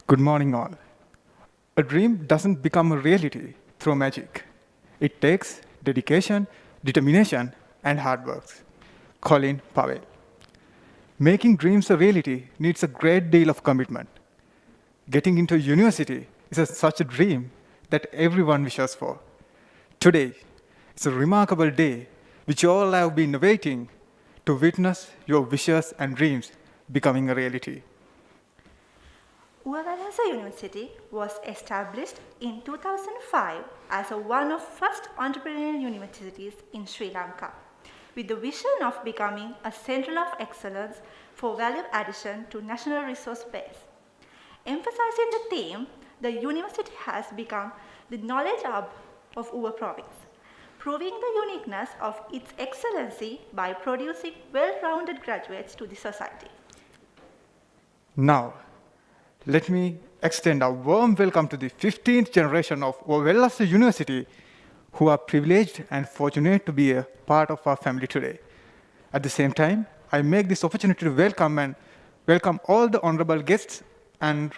Good morning, all. A dream doesn't become a reality through magic. It takes dedication, determination, and hard work. Colin Powell. Making dreams a reality needs a great deal of commitment. Getting into university is such a dream that everyone wishes for. Today is a remarkable day which you all have been waiting to witness your wishes and dreams becoming a reality. Uvalasa University was established in 2005 as one of the first entrepreneurial universities in Sri Lanka, with the vision of becoming a center of excellence for value addition to national resource base. Emphasizing the theme, the university has become the knowledge hub of Uva province, proving the uniqueness of its excellency by producing well-rounded graduates to the society. Now, let me extend a warm welcome to the 15th generation of Uvalasa University, who are privileged and fortunate to be a part of our family today. At the same time, I make this opportunity to welcome all the honorable guests and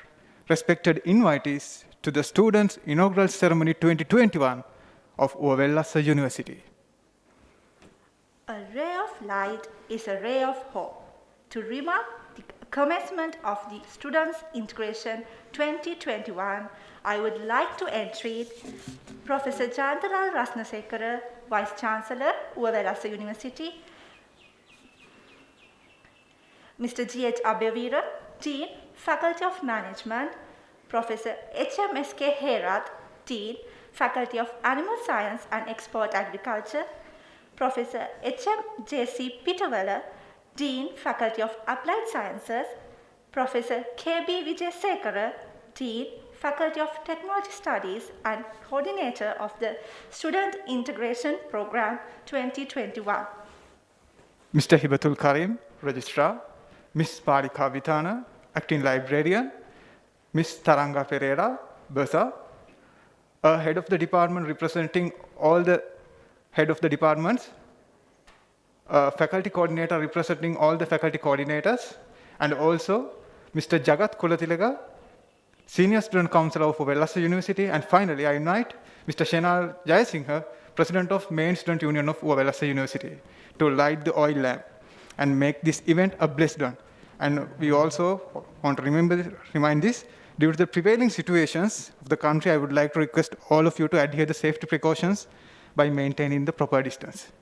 respected invitees to the Students' Inaugural Ceremony 2021 of Uvalasa University. A ray of light is a ray of hope. To remark the commencement of the Students' Integration 2021, I would like to entreat Professor Jayantalal Rasnasekara, Vice Chancellor, Uvalasa University, Mr. G.H. Abhyavira, Dean, Faculty of Management, Professor H.M.S.K. Herath, Dean, Faculty of Animal Science and Export Agriculture, Professor H.M.J.C. Pitawala, Dean, Faculty of Applied Sciences, Professor K.B. Vijayasekara, Dean, Faculty of Technology Studies and Coordinator of the Student Integration Program 2021. Mr. Hibatul Karim, Registrar, Ms. Parika Vitana, Acting Librarian, Ms. Taranga Pereira, Bursa, Head of the Department representing all the Head of the Departments, Faculty Coordinator representing all the Faculty Coordinators, and also Mr. Jagat Kulatilaga, Senior Student Councillor of Uvalasa University, and finally I invite Mr. Shenal Jayasinghe, President of Main Student Union of Uvalasa University, to light the oil lamp and make this event a blessed one. And we also want to remind this, due to the prevailing situations of the country, I would like to request all of you to adhere to the safety precautions by maintaining the proper distance.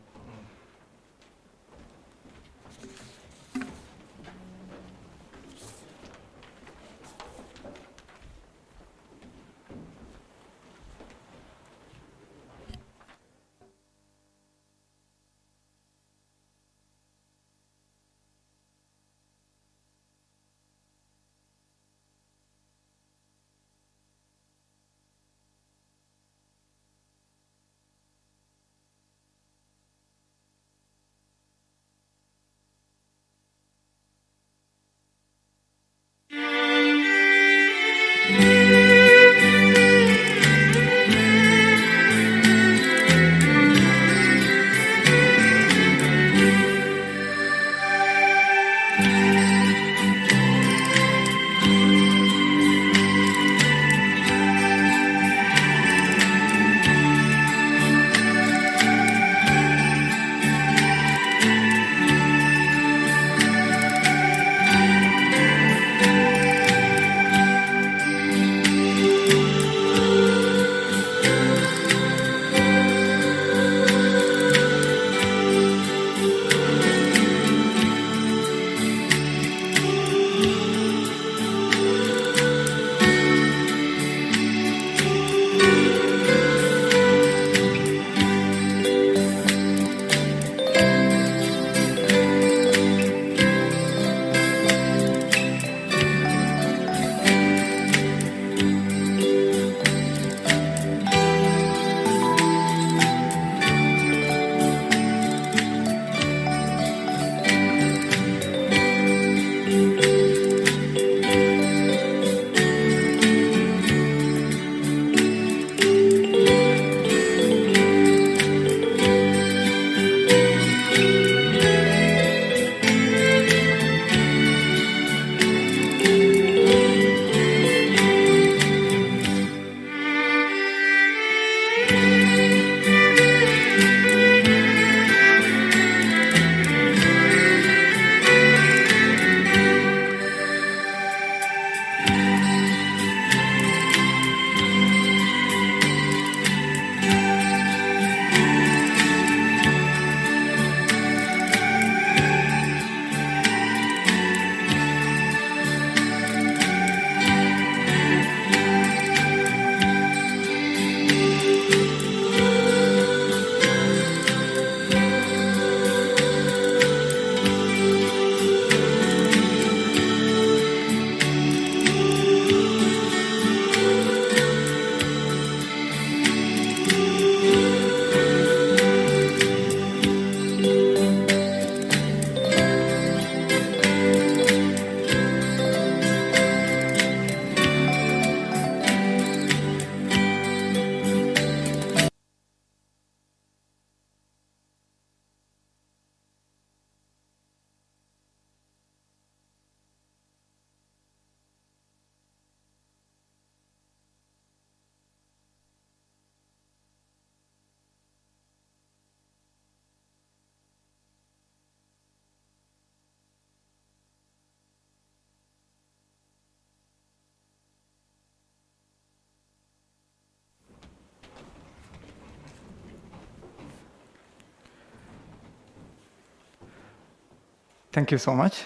Thank you so much.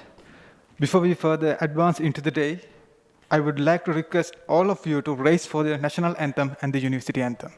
Before we further advance into the day, I would like to request all of you to raise for the national anthem and the university anthem.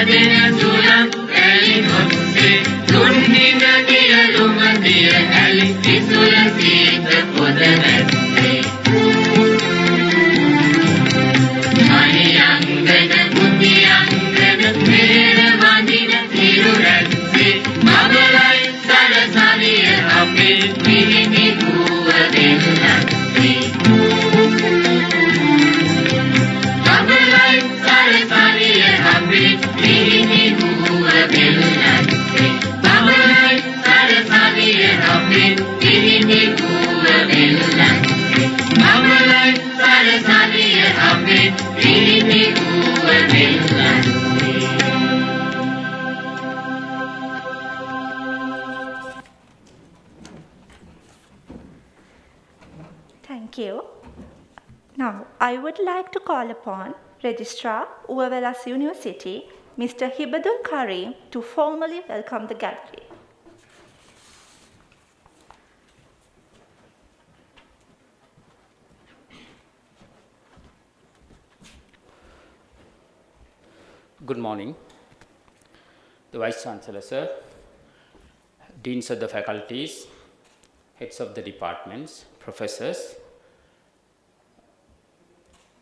හැදෙන සුළං ඇලි ඔස්සේ දුන්නින දියලුම දිය ඇලි විසුල සීත පොද වැස්සේ මහියංගන මුතියංගන පෙර වඳින තිරු රැස්සේ මබලයි සරසවිය අපේ පිහිටි ගුව දෙන්නස්සේ මබලයි සරසවිය අපේ පිහිටි ගුව දෙන්නස්සේ මබලයි සරසවිය අපේ පිහිටි ගුව දෙන්නස්සේ මබලයි සරසවිය අපේ පිහිටි ගුව දෙන්නස්සේ Thank you. Now, I would like to call upon Registrar, Uvavelas University, Mr. Hibadul Karim, to formally welcome the gallery. Good morning. The Vice Chancellor, Sir, Deans of the faculties, heads of the departments, professors,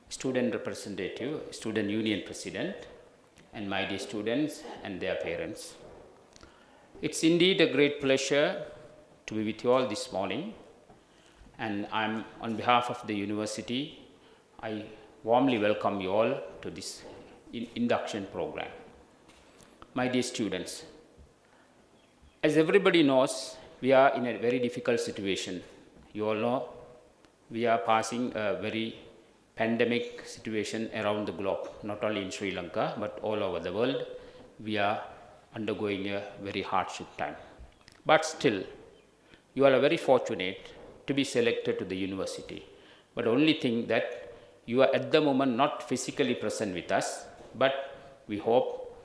student representative, student union president, and my dear students and their parents. It's indeed a great pleasure to be with you all this morning, and I'm on behalf of the university, I warmly welcome you all to this induction program. My dear students, as everybody knows, we are in a very difficult situation. You all know we are passing a very pandemic situation around the globe, not only in Sri Lanka, but all over the world. We are undergoing a very hardship time. But still, you all are very fortunate to be selected to the university. But the only thing that you are at the moment not physically present with us, but we hope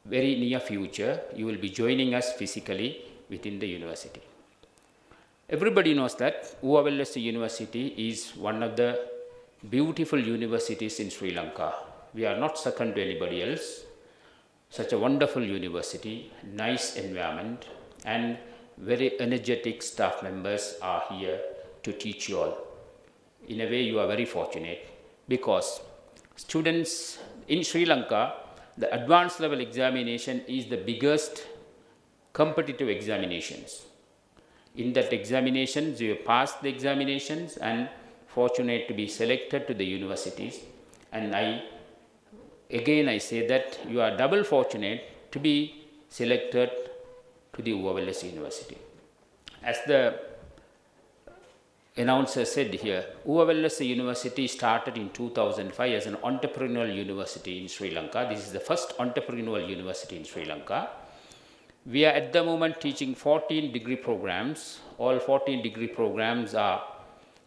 very near future you will be joining us physically within the university. Everybody knows that Uvavelas University is one of the beautiful universities in Sri Lanka. We are not second to anybody else. Such a wonderful university, nice environment, and very energetic staff members are here to teach you all. In a way, you are very fortunate because students in Sri Lanka, the advanced level examination is the biggest competitive examinations. In that examinations, you pass the examinations and fortunate to be selected to the universities. And I say that you are double fortunate to be selected to the Uvavelas University. As the announcer said here, Uvavelas University started in 2005 as an entrepreneurial university in Sri Lanka. This is the first entrepreneurial university in Sri Lanka. We are at the moment teaching 14 degree programs. All 14 degree programs are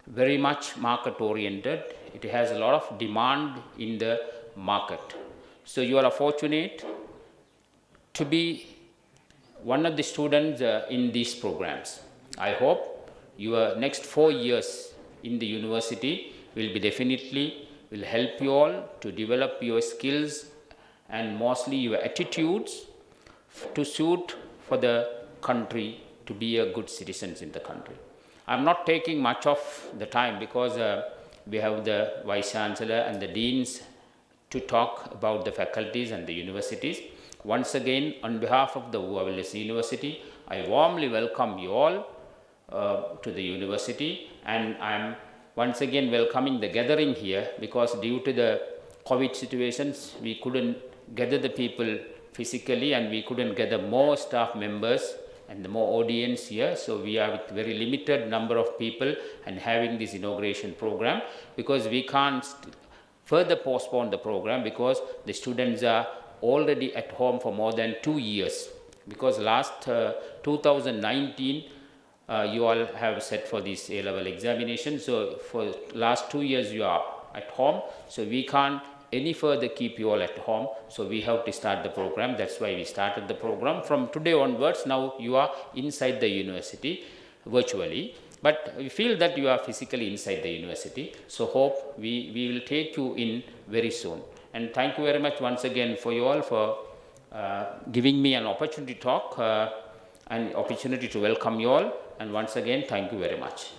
very much market oriented. It has a lot of demand in the market. So you are fortunate to be one of the students in these programs. I hope your next 4 years in the university will help you all to develop your skills and mostly your attitudes to suit for the country, to be a good citizens in the country. I'm not taking much of the time because we have the Vice Chancellor and the Deans to talk about the faculties and the universities. Once again, on behalf of the Uvavelas University, I warmly welcome you all to the university, and I'm once again welcoming the gathering here because due to the COVID situations, we couldn't gather the people physically and we couldn't gather more staff members and the more audience here. So we are with very limited number of people and having this inauguration program because we can't further postpone the program because the students are already at home for more than 2 years because last 2019 you all have set for this A-level examination. So for last 2 years you are at home. So we can't any further keep you all at home. So we have to start the program. That's why we started the program. From today onwards, now you are inside the university virtually. But we feel that you are physically inside the university. So hope we will take you in very soon. And thank you very much once again for you all for giving me an opportunity to talk and opportunity to welcome you all. And once again, thank you very much.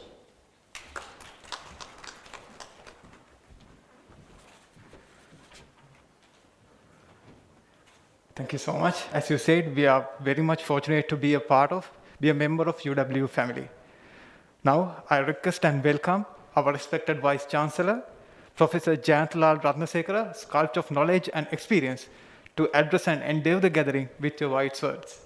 Thank you so much. As you said, we are very much fortunate to be a member of UW family. Now, I request and welcome our respected Vice Chancellor, Professor Jayantlal Ratnasekara, Sculptor of Knowledge and Experience, to address and endeavor the gathering with your wise words.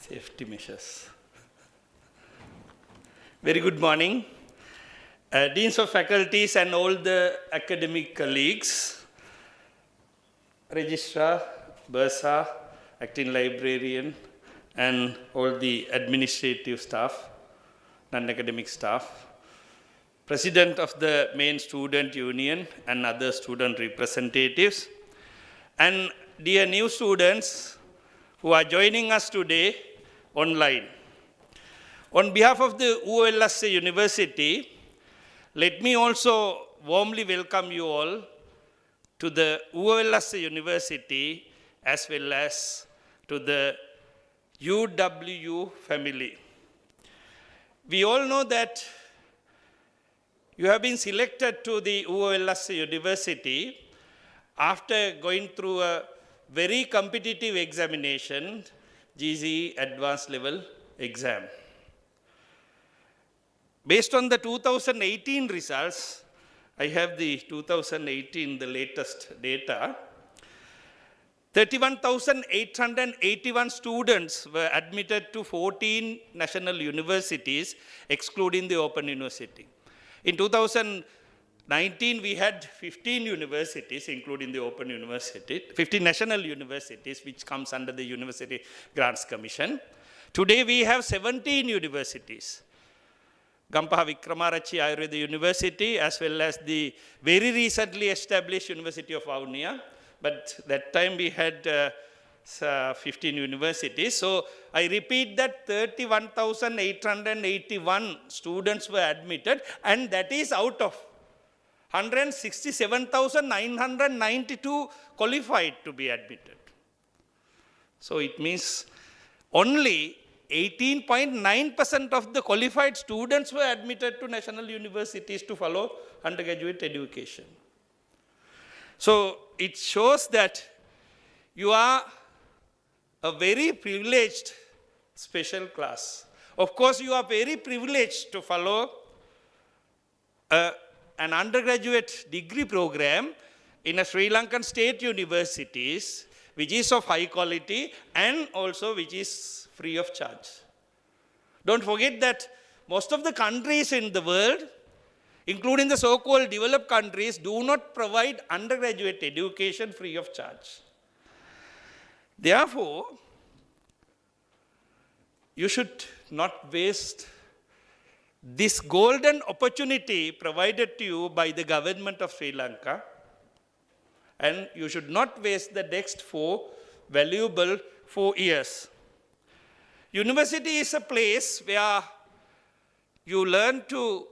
Safety measures. Very good morning. Deans of faculties and all the academic colleagues, Registrar, Bursa, Acting Librarian, and all the administrative staff, non-academic staff, President of the main student union and other student representatives, and dear new students who are joining us today online. On behalf of the UOLSA University, let me also warmly welcome you all to the UOLSA University as well as to the UW family. We all know that you have been selected to the UOLSA University after going through a very competitive examination, GCE Advanced Level Exam. Based on the 2018 results, I have the 2018, the latest data, 31,881 students were admitted to 14 national universities, excluding the Open University. In 2019, we had 15 universities, including the Open University, 15 national universities, which comes under the University Grants Commission. Today, we have 17 universities. Gampaha Wickramaratchi Ayurveda University, as well as the very recently established University of Vavuniya. But that time we had 15 universities. So I repeat that 31,881 students were admitted, and that is out of 167,992 qualified to be admitted. So it means only 18.9% of the qualified students were admitted to national universities to follow undergraduate education. So it shows that you are a very privileged special class. Of course, you are very privileged to follow an undergraduate degree program in a Sri Lankan state universities, which is of high quality and also which is free of charge. Don't forget that most of the countries in the world, including the so-called developed countries, do not provide undergraduate education free of charge. Therefore, you should not waste this golden opportunity provided to you by the government of Sri Lanka, and you should not waste the next valuable 4 years. University is a place where you learn to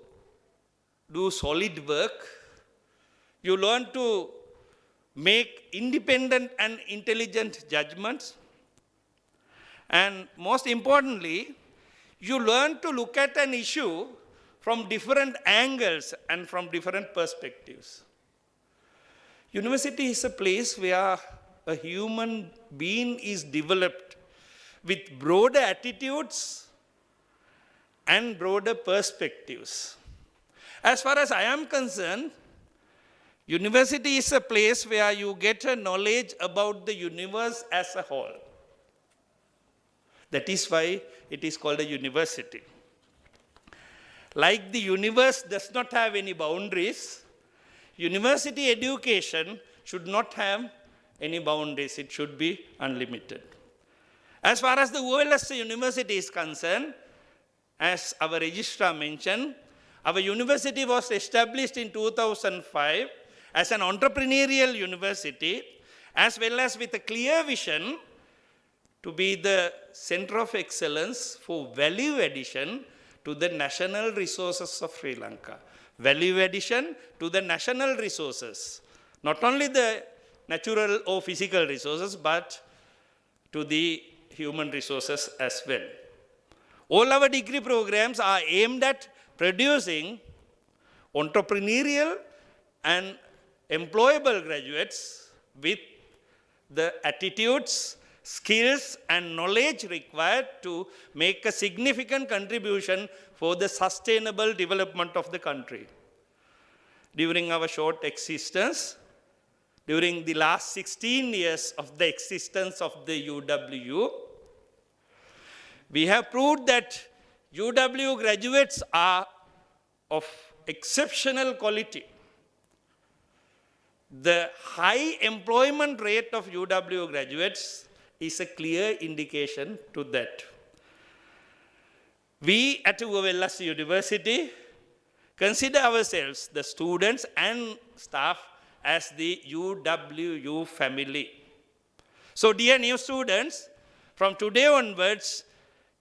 do solid work, you learn to make independent and intelligent judgments, and most importantly, you learn to look at an issue from different angles and from different perspectives. University is a place where a human being is developed with broader attitudes and broader perspectives. As far as I am concerned, university is a place where you get a knowledge about the universe as a whole. That is why it is called a university. Like the universe does not have any boundaries, university education should not have any boundaries. It should be unlimited. As far as the UOLSA University is concerned, as our registrar mentioned, our university was established in 2005, as an entrepreneurial university, as well as with a clear vision to be the center of excellence for value addition to the national resources of Sri Lanka. Value addition to the national resources, not only the natural or physical resources, but to the human resources as well. All our degree programs are aimed at producing entrepreneurial and employable graduates with the attitudes, skills, and knowledge required to make a significant contribution for the sustainable development of the country. During our short existence, during the last 16 years of the existence of the UW, we have proved that UW graduates are of exceptional quality. The high employment rate of UW graduates is a clear indication to that. We at UWLS University consider ourselves, the students and staff, as the UWU family. So dear new students, from today onwards,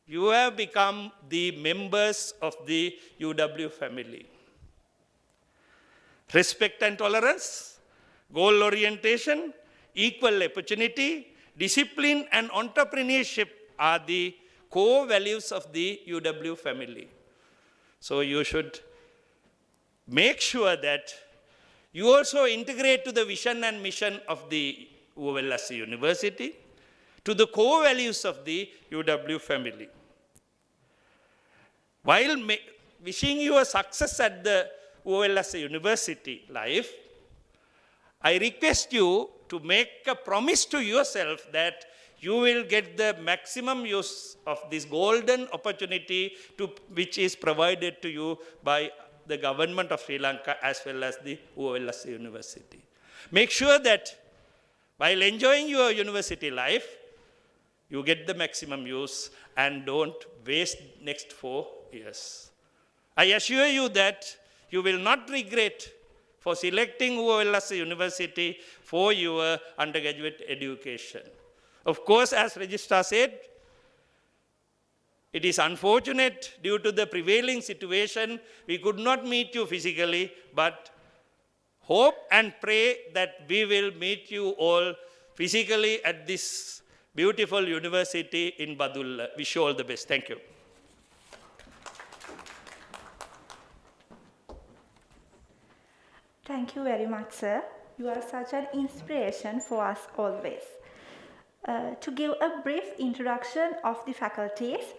you have become the members of the UW family. Respect and tolerance, goal orientation, equal opportunity, discipline and entrepreneurship are the core values of the UW family. So you should make sure that you also integrate to the vision and mission of the UWLS University, to the core values of the UW family. While wishing you a success at the UWLS University life, I request you to make a promise to yourself that you will get the maximum use of this golden opportunity which is provided to you by the government of Sri Lanka as well as the UWLS University. Make sure that while enjoying your university life, you get the maximum use and don't waste next 4 years. I assure you that you will not regret for selecting UWLS University for your undergraduate education. Of course, as Registrar said, it is unfortunate due to the prevailing situation, we could not meet you physically, but hope and pray that we will meet you all physically at this beautiful university in Badulla. Wish you all the best. Thank you. Thank you very much, sir. You are such an inspiration for us always. To give a brief introduction of the faculties,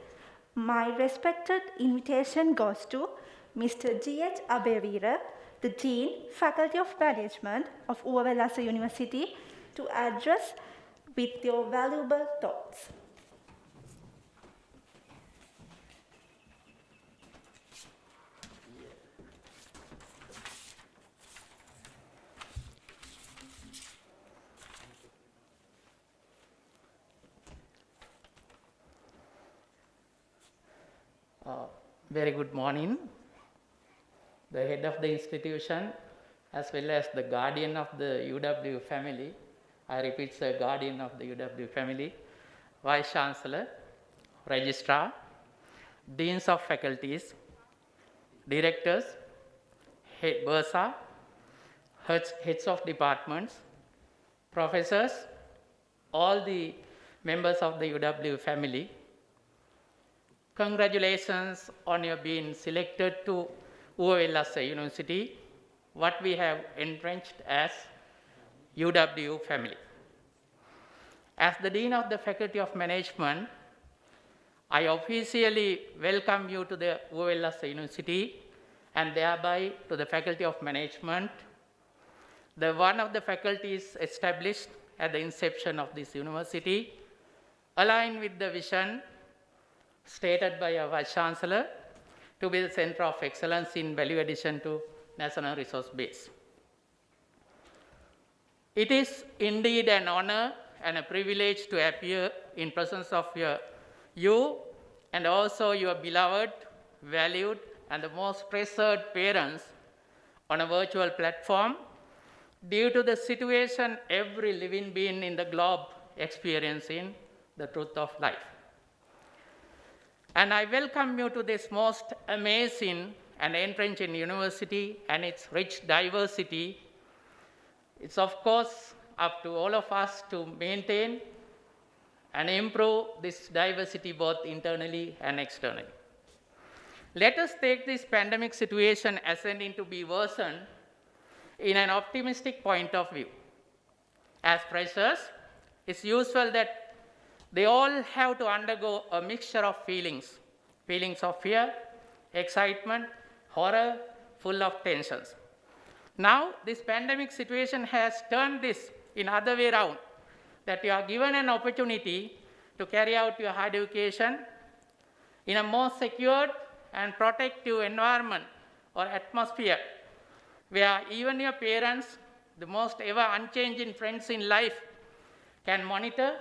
my respected invitation goes to Mr. G.H. Abeyveera, the Dean, Faculty of Management of UWLS University, to address with your valuable thoughts. Very good morning. The head of the institution, as well as the guardian of the UW family, I repeat, the guardian of the UW family, Vice Chancellor, Registrar, Deans of Faculties, Directors, Bursa, Heads of Departments, Professors, all the members of the UW family. Congratulations on your being selected to UWLS University, what we have entrenched as UW family. As the Dean of the Faculty of Management, I officially welcome you to the UWLS University and thereby to the Faculty of Management, the one of the faculties established at the inception of this university, aligned with the vision stated by our Vice Chancellor to be the center of excellence in value addition to national resource base. It is indeed an honor and a privilege to appear in presence of you and also your beloved, valued, and the most treasured parents on a virtual platform due to the situation every living being in the globe experiencing the truth of life. And I welcome you to this most amazing and enriching university and its rich diversity. It's of course up to all of us to maintain and improve this diversity both internally and externally. Let us take this pandemic situation ascending to be worsened in an optimistic point of view. As freshers, it's usual that they all have to undergo a mixture of feelings of fear, excitement, horror, full of tensions. Now, this pandemic situation has turned this in other way around, that you are given an opportunity to carry out your higher education in a more secured and protective environment or atmosphere, where even your parents, the most ever unchanging friends in life, can monitor,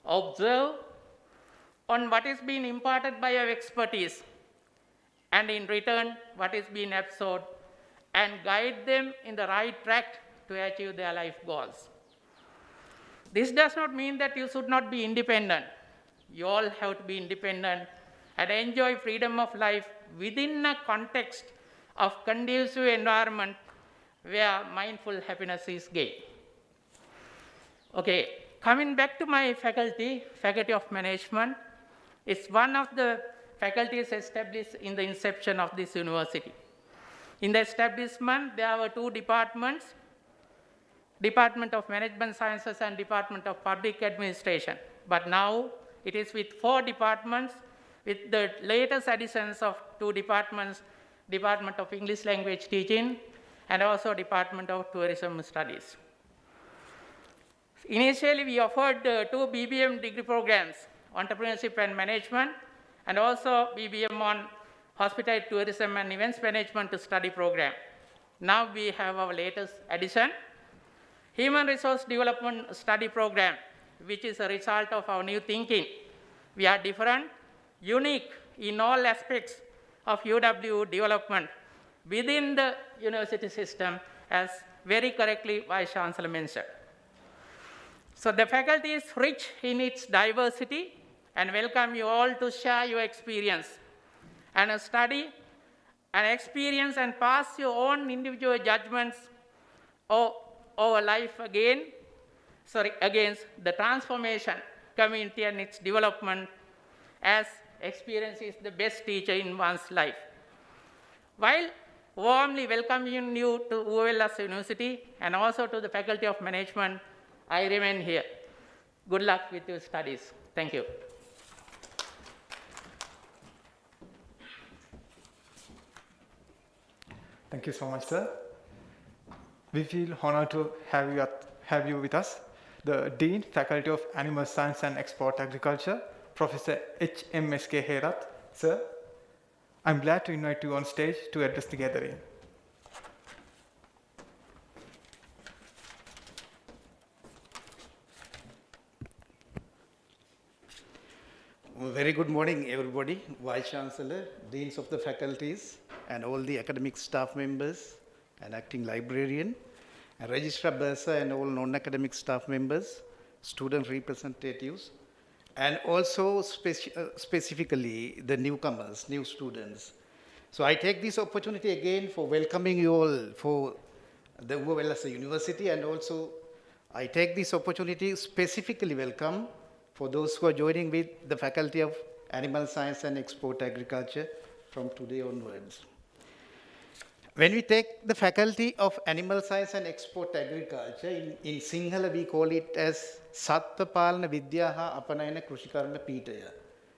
observe on what is being imparted by your expertise, and in return, what is being absorbed, and guide them in the right track to achieve their life goals. This does not mean that you should not be independent. You all have to be independent and enjoy freedom of life within a context of conducive environment where mindful happiness is gained. Okay, coming back to my faculty of management, it's one of the faculties established in the inception of this university. In the establishment, there were two departments, Department of Management Sciences and Department of Public Administration. But now it is with 4 departments, with the latest additions of 2 departments, Department of English Language Teaching and also Department of Tourism Studies. Initially, we offered 2 BBM degree programs, Entrepreneurship and Management, and also BBM on Hospitality, Tourism and Events Management to Study program. Now we have our latest addition, Human Resource Development Study program, which is a result of our new thinking. We are different, unique in all aspects of UW development within the university system, as very correctly Vice Chancellor mentioned. So the faculty is rich in its diversity and welcome you all to share your experience and study and experience and pass your own individual judgments over life against the transformation community and its development, as experience is the best teacher in one's life. While warmly welcoming you to UOLS University and also to the Faculty of Management, I remain here. Good luck with your studies. Thank you. Thank you so much, sir. We feel honored to have you with us, the Dean, Faculty of Animal Science and Export Agriculture, Professor HMSK Herath. Sir, I'm glad to invite you on stage to address the gathering. Very good morning, everybody. Vice Chancellor, Deans of the faculties, and all the academic staff members, and acting librarian, and Registrar Bursa, and all non-academic staff members, student representatives, and also specifically the newcomers, new students. So I take this opportunity again for welcoming you all for the UOLS University, and also I take this opportunity specifically welcome for those who are joining with the Faculty of Animal Science and Export Agriculture from today onwards. When we take the Faculty of Animal Science and Export Agriculture, in Sinhala we call it as Sattva Palana Vidya Ha Apanayana Krushikarana Peethaya.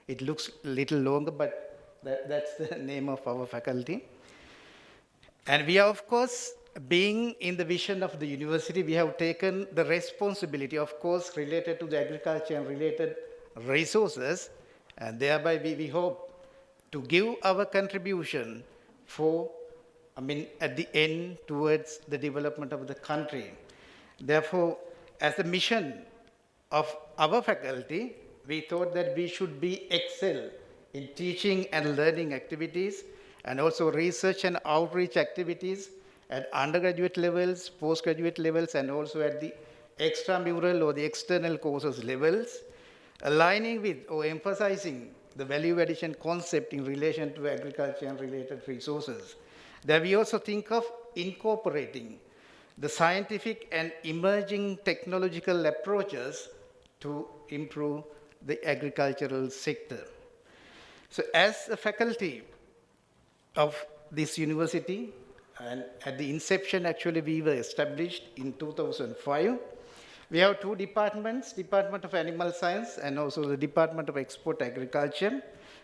It looks a little longer, but that's the name of our faculty. And we are, of course, being in the vision of the university, we have taken the responsibility, of course, related to the agriculture and related resources, and thereby we hope to give our contribution at the end towards the development of the country. Therefore, as the mission of our faculty, we thought that we should be excel in teaching and learning activities, and also research and outreach activities, at undergraduate levels, postgraduate levels, and also at the extramural or the external courses levels, aligning with or emphasizing the value addition concept in relation to agriculture and related resources. That we also think of incorporating the scientific and emerging technological approaches to improve the agricultural sector. So as a faculty of this university, and at the inception actually we were established in 2005, we have two departments, Department of Animal Science and also the Department of Export Agriculture.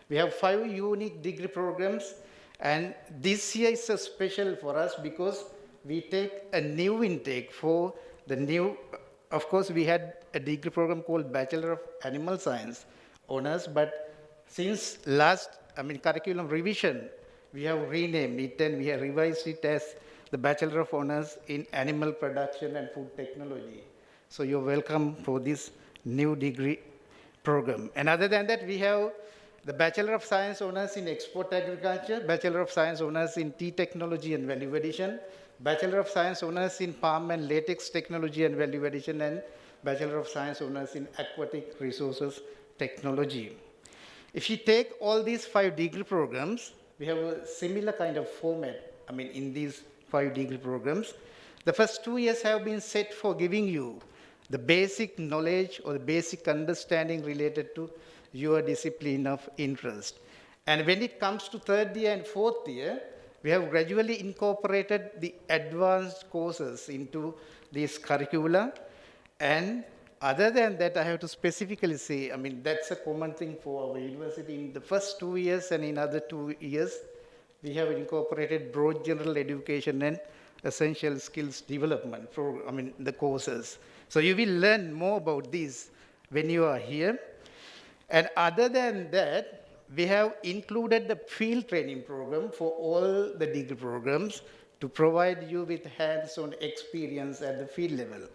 We have 5 unique degree programs, and this year is so special for us because we take a new intake for the new, of course we had a degree program called Bachelor of Animal Science Honors, but since last, curriculum revision, we have renamed it and we have revised it as the Bachelor of Honors in Animal Production and Food Technology. So you're welcome for this new degree program. And other than that, we have the Bachelor of Science Honors in Export Agriculture, Bachelor of Science Honors in Tea Technology and Value Addition, Bachelor of Science Honors in Palm and Latex Technology and Value Addition, and Bachelor of Science Honors in Aquatic Resources Technology. If you take all these 5 degree programs, we have a similar kind of format, in these 5 degree programs. The first 2 years have been set for giving you the basic knowledge or the basic understanding related to your discipline of interest. And when it comes to 3rd year and 4th year, we have gradually incorporated the advanced courses into these curricula. And other than that, I have to specifically say, that's a common thing for our university. In the first 2 years and in other 2 years, we have incorporated broad general education and essential skills development for, the courses. So you will learn more about these when you are here. And other than that, we have included the field training program for all the degree programs to provide you with hands-on experience at the field level.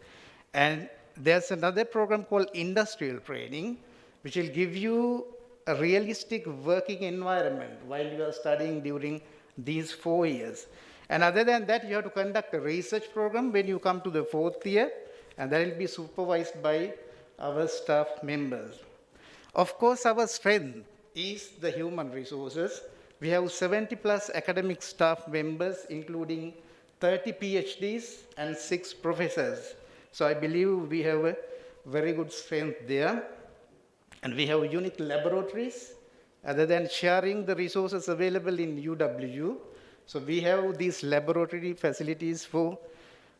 And there's another program called industrial training, which will give you a realistic working environment while you are studying during these 4 years. And other than that, you have to conduct a research program when you come to the 4th year, and that will be supervised by our staff members. Of course, our strength is the human resources. We have 70 plus academic staff members, including 30 PhDs and 6 professors. So I believe we have a very good strength there. And we have unique laboratories, other than sharing the resources available in UWU. So we have these laboratory facilities for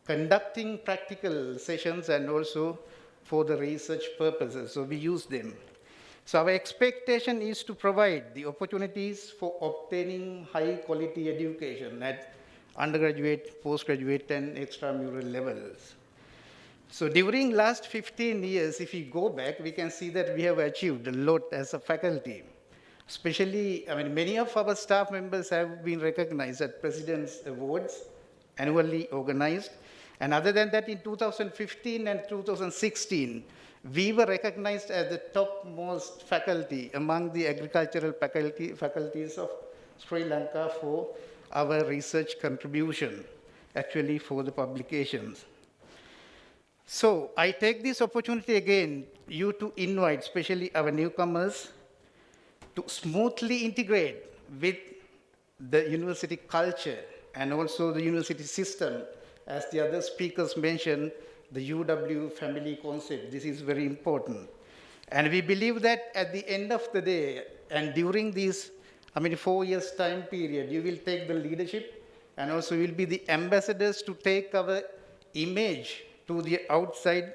conducting practical sessions and also for the research purposes. So we use them. So our expectation is to provide the opportunities for obtaining high quality education at undergraduate, postgraduate, and extramural levels. So during last 15 years, if we go back, we can see that we have achieved a lot as a faculty. Especially, many of our staff members have been recognized at President's Awards, annually organized. And other than that, in 2015 and 2016, we were recognized as the topmost faculty among the agricultural faculties of Sri Lanka for our research contribution, actually for the publications. So I take this opportunity again, you to invite, especially our newcomers, to smoothly integrate with the university culture and also the university system. As the other speakers mentioned, the UW family concept, this is very important. And we believe that at the end of the day, and during this, 4 years time period, you will take the leadership and also will be the ambassadors to take our image to the outside,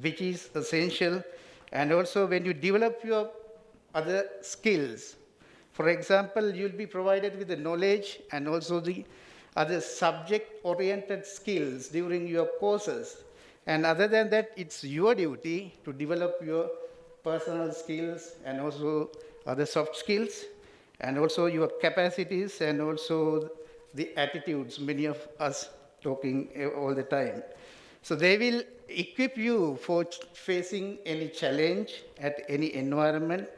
which is essential. And also when you develop your other skills, for example, you'll be provided with the knowledge and also the other subject-oriented skills during your courses. And other than that, it's your duty to develop your personal skills and also other soft skills, and also your capacities and also the attitudes, many of us talking all the time. So they will equip you for facing any challenge at any environment,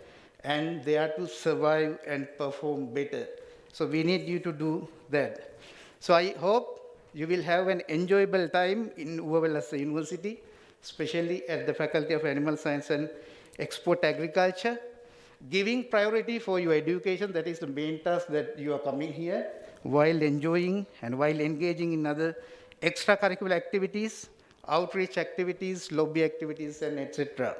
and they are to survive and perform better. So we need you to do that. So I hope you will have an enjoyable time in Uva University, especially at the Faculty of Animal Science and Export Agriculture. Giving priority for your education, that is the main task that you are coming here, while enjoying and while engaging in other extracurricular activities, outreach activities, lobby activities, and etc.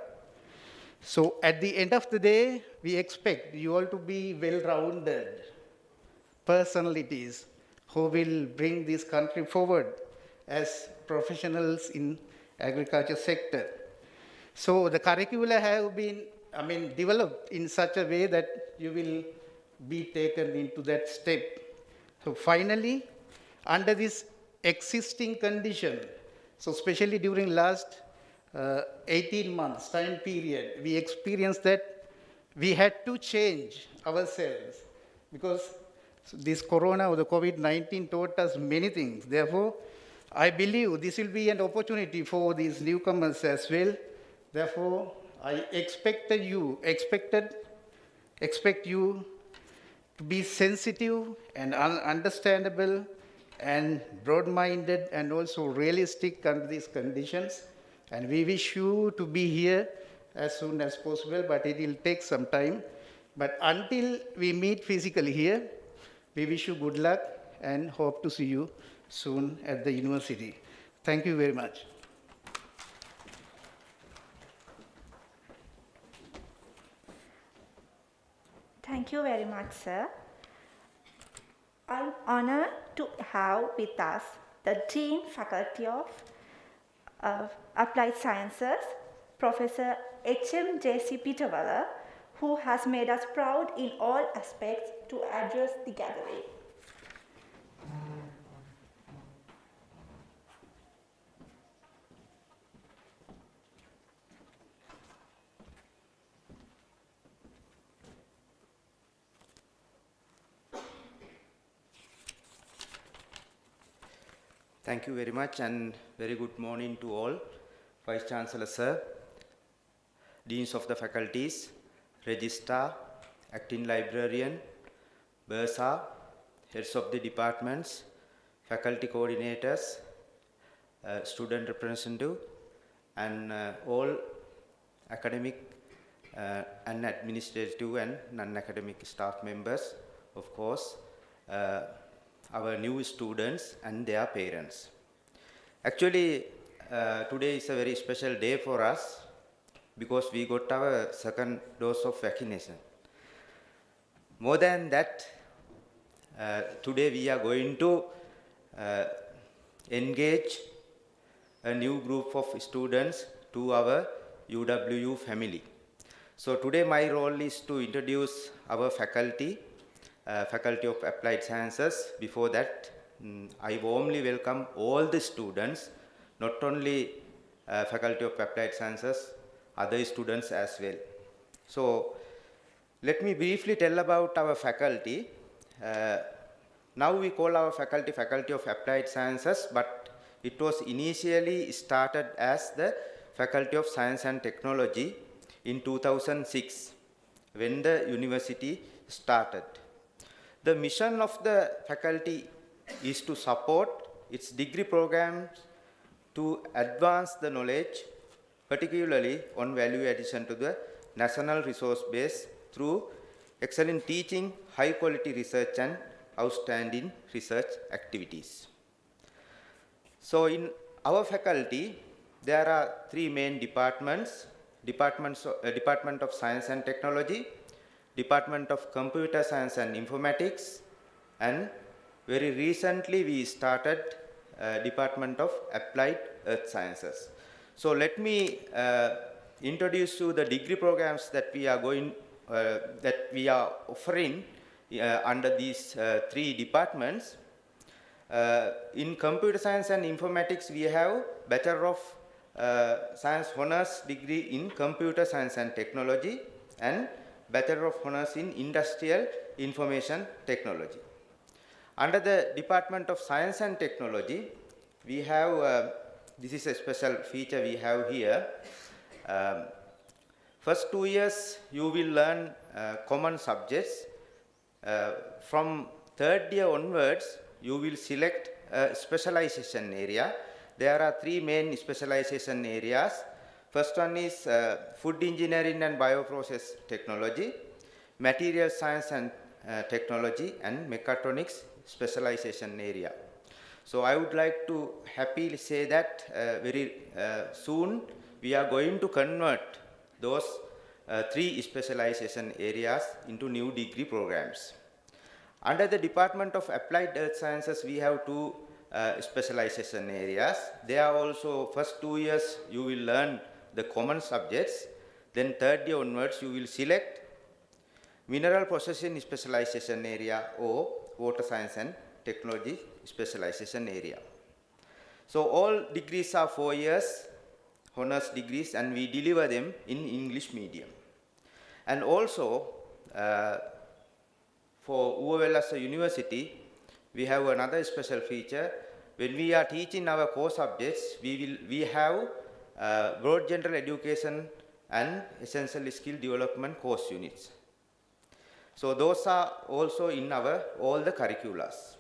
So at the end of the day, we expect you all to be well-rounded personalities who will bring this country forward as professionals in agriculture sector. So the curricula have been, developed in such a way that you will be taken into that step. So finally, under this existing condition, so especially during last 18 months time period, we experienced that we had to change ourselves because this corona or the COVID-19 taught us many things. Therefore, I believe this will be an opportunity for these newcomers as well. Therefore, I expect you to be sensitive and understandable and broad-minded and also realistic under these conditions. And we wish you to be here as soon as possible, but it will take some time. But until we meet physically here, we wish you good luck and hope to see you soon at the university. Thank you very much. Thank you very much, sir. I'm honored to have with us the Dean Faculty of Applied Sciences, Professor H.M. J.C. Pitawala, who has made us proud in all aspects to address the gathering. Thank you very much and very good morning to all. Vice Chancellor Sir, Deans of the Faculties, Registrar, Acting Librarian, Bursa, Heads of the Departments, Faculty Coordinators, Student Representative, and all academic and administrative and non-academic staff members, of course, our new students and their parents. Actually, today is a very special day for us because we got our second dose of vaccination. More than that, today we are going to engage a new group of students to our UWU family. So today my role is to introduce our faculty, Faculty of Applied Sciences. Before that, I warmly welcome all the students, not only Faculty of Applied Sciences, other students as well. So let me briefly tell about our faculty. Now we call our faculty Faculty of Applied Sciences, but it was initially started as the Faculty of Science and Technology in 2006 when the university started. The mission of the faculty is to support its degree programs to advance the knowledge, particularly on value addition to the national resource base through excellent teaching, high quality research and outstanding research activities. So in our faculty, there are three main departments: Department of Science and Technology, Department of Computer Science and Informatics, and very recently we started Department of Applied Earth Sciences. So let me introduce you the degree programs that we are offering under these three departments. In Computer Science and Informatics, we have Bachelor of Science Honours degree in Computer Science and Technology and Bachelor of Honours in Industrial Information Technology. Under the Department of Science and Technology, we have, this is a special feature we have here. First 2 years, you will learn common subjects. From third year onwards, you will select specialization area. There are three main specialization areas. First one is food engineering and bioprocess technology, material science and technology, and mechatronics specialization area. So I would like to happily say that very soon we are going to convert those three specialization areas into new degree programs. Under the Department of Applied Earth Sciences, we have two specialization areas. They are also, first 2 years you will learn the common subjects, then third year onwards you will select mineral processing specialization area or water science and technology specialization area. So all degrees are 4 years, honors degrees, and we deliver them in English medium. And also, for UOLS University, we have another special feature. When we are teaching our core subjects, we have broad general education and essential skill development course units. So those are also in our all the curriculums.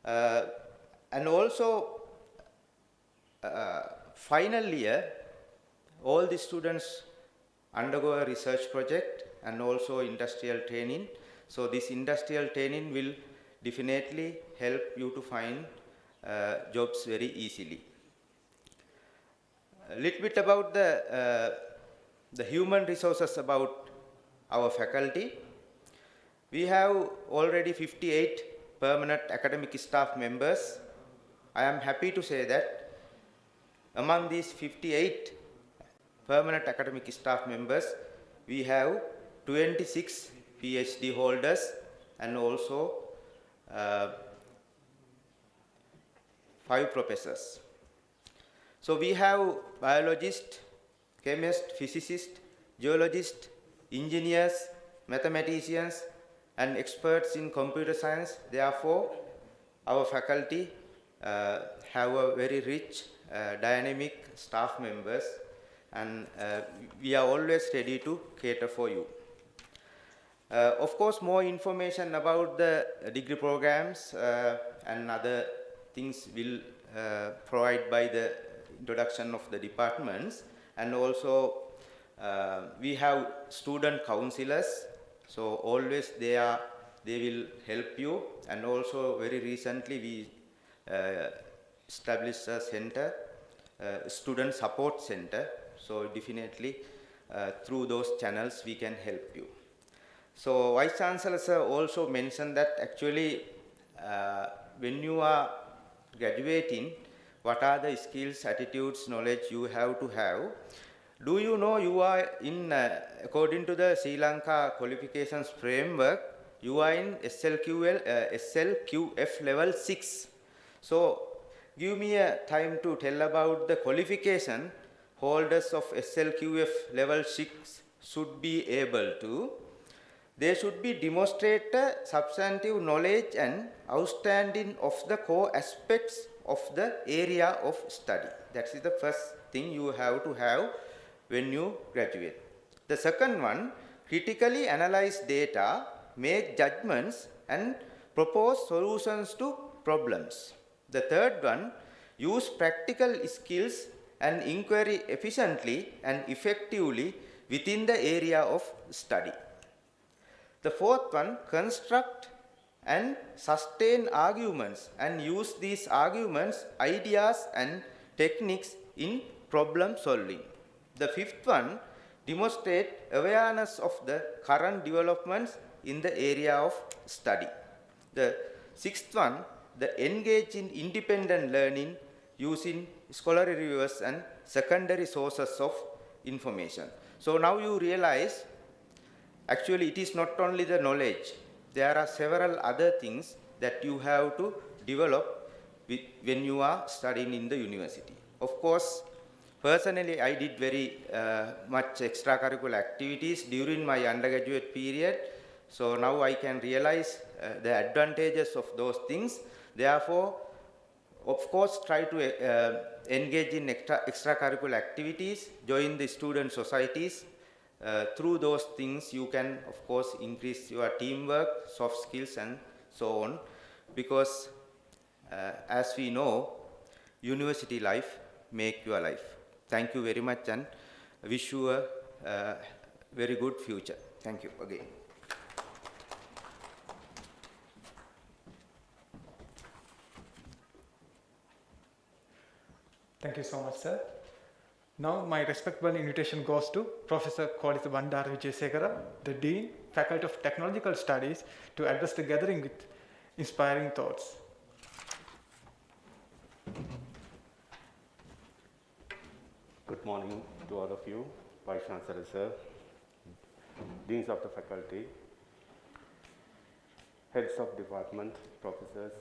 And also, final year, all the students undergo a research project and also industrial training. So this industrial training will definitely help you to find jobs very easily. A little bit about the human resources about our faculty. We have already 58 permanent academic staff members. I am happy to say that among these 58 permanent academic staff members, we have 26 PhD holders and also 5 professors. So we have biologists, chemists, physicists, geologists, engineers, mathematicians, and experts in computer science. Therefore, our faculty have a very rich, dynamic staff members, and we are always ready to cater for you. Of course, more information about the degree programs and other things will provide by the introduction of the departments, and also we have student counselors, so always they will help you, and also very recently we established a center, student support center, so definitely through those channels we can help you. So Vice Chancellor sir also mentioned that actually when you are graduating, what are the skills, attitudes, knowledge you have to have. Do you know you are in, according to the Sri Lanka qualifications framework, you are in SLQF level 6. So give me a time to tell about the qualification holders of SLQF level 6 should be able to. They should be demonstrate substantive knowledge and understanding of the core aspects of the area of study. That is the first thing you have to have when you graduate. The second one, critically analyze data, make judgments, and propose solutions to problems. The third one, use practical skills and inquiry efficiently and effectively within the area of study. The fourth one, construct and sustain arguments and use these arguments, ideas and techniques in problem solving. The fifth one, demonstrate awareness of the current developments in the area of study. The sixth one, engage in independent learning using scholarly reviews and secondary sources of information. So now you realize actually it is not only the knowledge, there are several other things that you have to develop when you are studying in the university. Of course, personally I did very much extracurricular activities during my undergraduate period, so now I can realize the advantages of those things. Therefore, of course, try to engage in extracurricular activities, join the student societies. Through those things, you can, of course, increase your teamwork, soft skills, and so on. Because As we know, university life make your life. Thank you very much and wish you a very good future. Thank you again. Thank you so much, sir. Now, my respectful invitation goes to Professor Kolitha Bandara Wijayasekara, the Dean, Faculty of Technological Studies, to address the gathering with inspiring thoughts. Good morning to all of you, Vice Chancellor Sir, Deans of the Faculty, Heads of Department, Professors,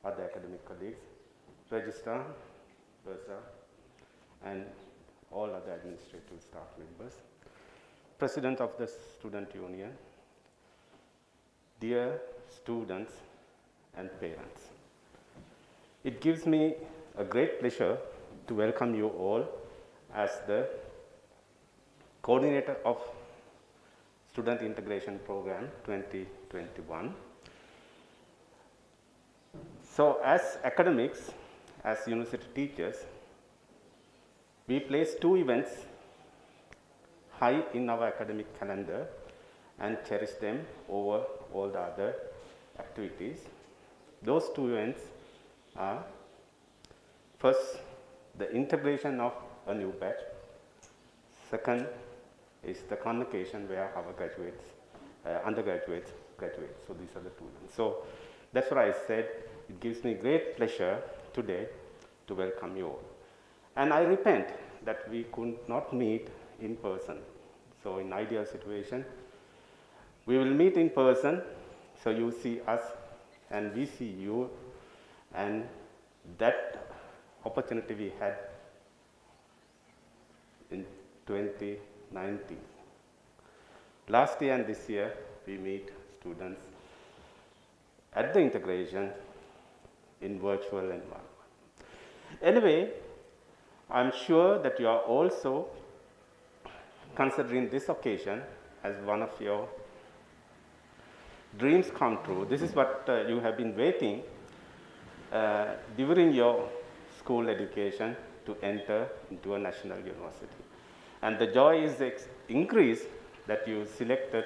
other academic colleagues, Registrar, Bursar, and all other administrative staff members, President of the Student Union, dear students and parents. It gives me a great pleasure to welcome you all as the coordinator of Student Integration Program 2021. So as academics, as university teachers, we place two events high in our academic calendar and cherish them over all the other activities. Those two events are, first, the integration of a new batch. Second is the convocation where our graduates, undergraduates, graduate. So these are the two events. So that's what I said. It gives me great pleasure today to welcome you all. And I repent that we could not meet in person. So in ideal situation, we will meet in person, so you see us and we see you, and that opportunity we had in 2019. Last year and this year, we meet students at the integration in virtual environment. Anyway, I'm sure that you are also considering this occasion as one of your dreams come true. This is what you have been waiting during your school education to enter into a national university. And the joy is increased that you selected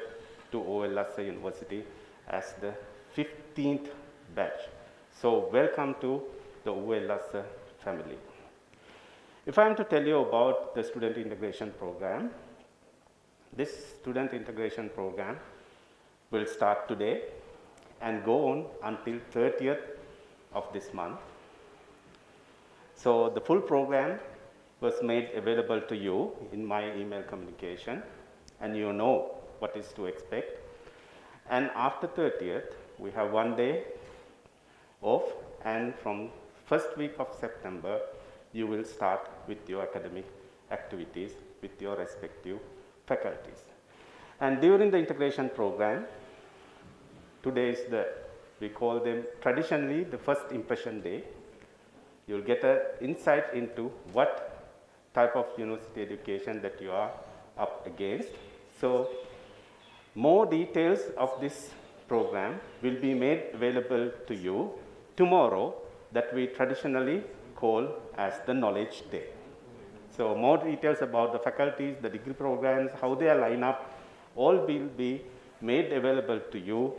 to OL Lhasa University as the 15th batch. So welcome to the OL Lhasa family. If I am to tell you about the student integration program, this student integration program will start today and go on until 30th of this month. So the full program was made available to you in my email communication, and you know what is to expect. And after 30th, we have 1 day off, and from first week of September, you will start with your academic activities with your respective faculties. And during the integration program, today is we call them traditionally the first impression day. You'll get an insight into what type of university education that you are up against. So more details of this program will be made available to you tomorrow, that we traditionally call as the Knowledge Day. So more details about the faculties, the degree programs, how they are lined up, all will be made available to you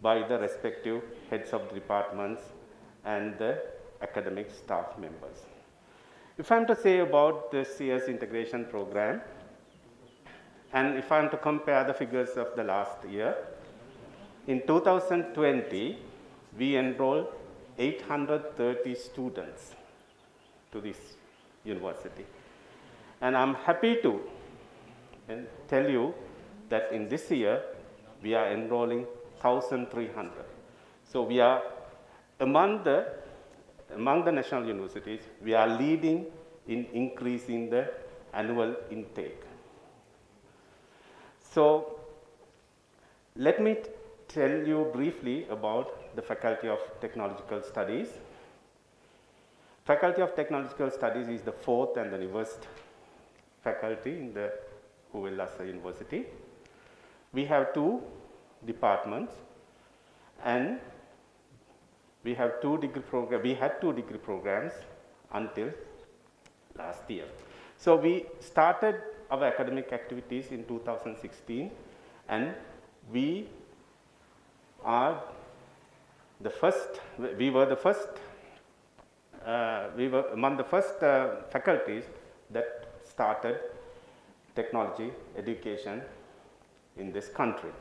by the respective heads of the departments and the academic staff members. If I am to say about this year's integration program, and if I am to compare the figures of the last year, in 2020, we enrolled 830 students to this university. And I'm happy to tell you that in this year, we are enrolling 1,300. So we are among the national universities, we are leading in increasing the annual intake. So let me tell you briefly about the Faculty of Technological Studies. Faculty of Technological Studies is the fourth and the newest faculty in the OL Lhasa University. We have two departments, and we have we had 2 degree programs until last year. So we started our academic activities in 2016, and we were the first among the first faculties that started technology education in this country.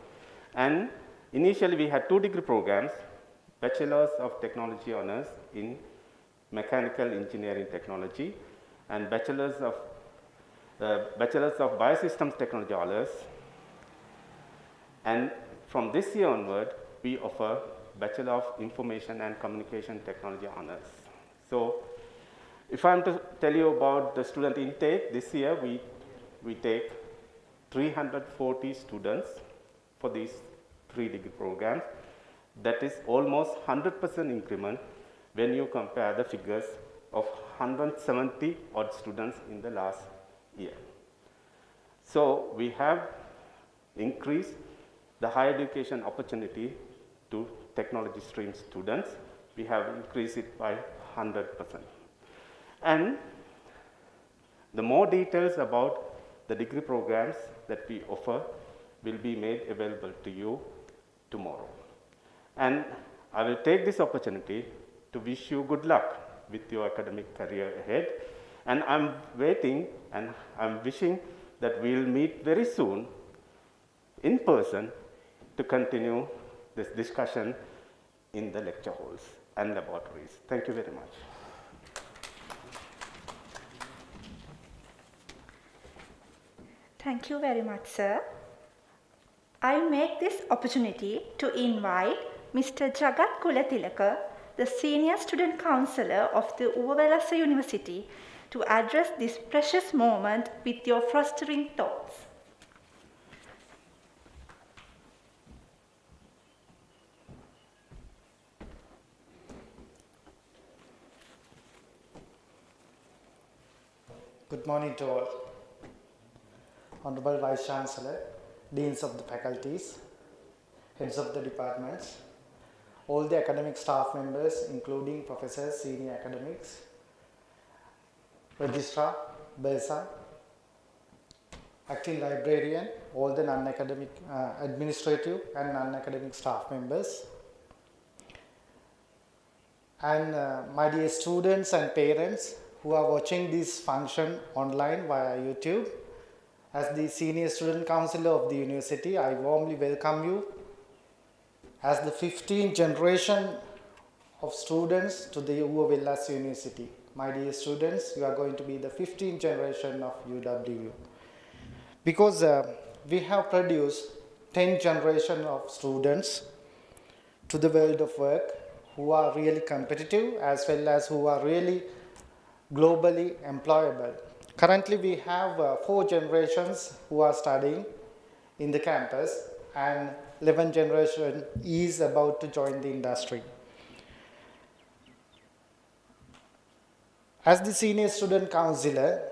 And initially we had 2 degree programs, Bachelors of Technology Honors in Mechanical Engineering Technology and Bachelors of Biosystems Technology Honors. And from this year onward, we offer Bachelor of Information and Communication Technology Honors. So if I'm to tell you about the student intake, this year we take 340 students for these 3 degree programs. That is almost 100% increment when you compare the figures of 170 odd students in the last year. So we have increased the higher education opportunity to technology stream students. We have increased it by 100%. And the more details about the degree programs that we offer will be made available to you tomorrow. And I will take this opportunity to wish you good luck with your academic career ahead. And I'm waiting and I'm wishing that we'll meet very soon in person to continue this discussion in the lecture halls and laboratories. Thank you very much. Thank you very much, sir. I make this opportunity to invite Mr. Jagat Kulatilaka, the Senior Student Councillor of the Uva University, to address this precious moment with your fostering thoughts. Good morning to all. Honorable Vice Chancellor, Deans of the faculties, Heads of the departments, all the academic staff members including professors, senior academics, Registrar, Bursar, Acting Librarian, all the non-academic administrative and non-academic staff members, and my dear students and parents who are watching this function online via YouTube. As the Senior Student Councillor of the University, I warmly welcome you as the 15th generation of students to the Uva Wellassa University. My dear students, you are going to be the 15th generation of UWU. Because we have produced 10th generation of students to the world of work who are really competitive as well as who are really globally employable. Currently, we have 4 generations who are studying in the campus, and 11th generation is about to join the industry. As the Senior Student Councillor,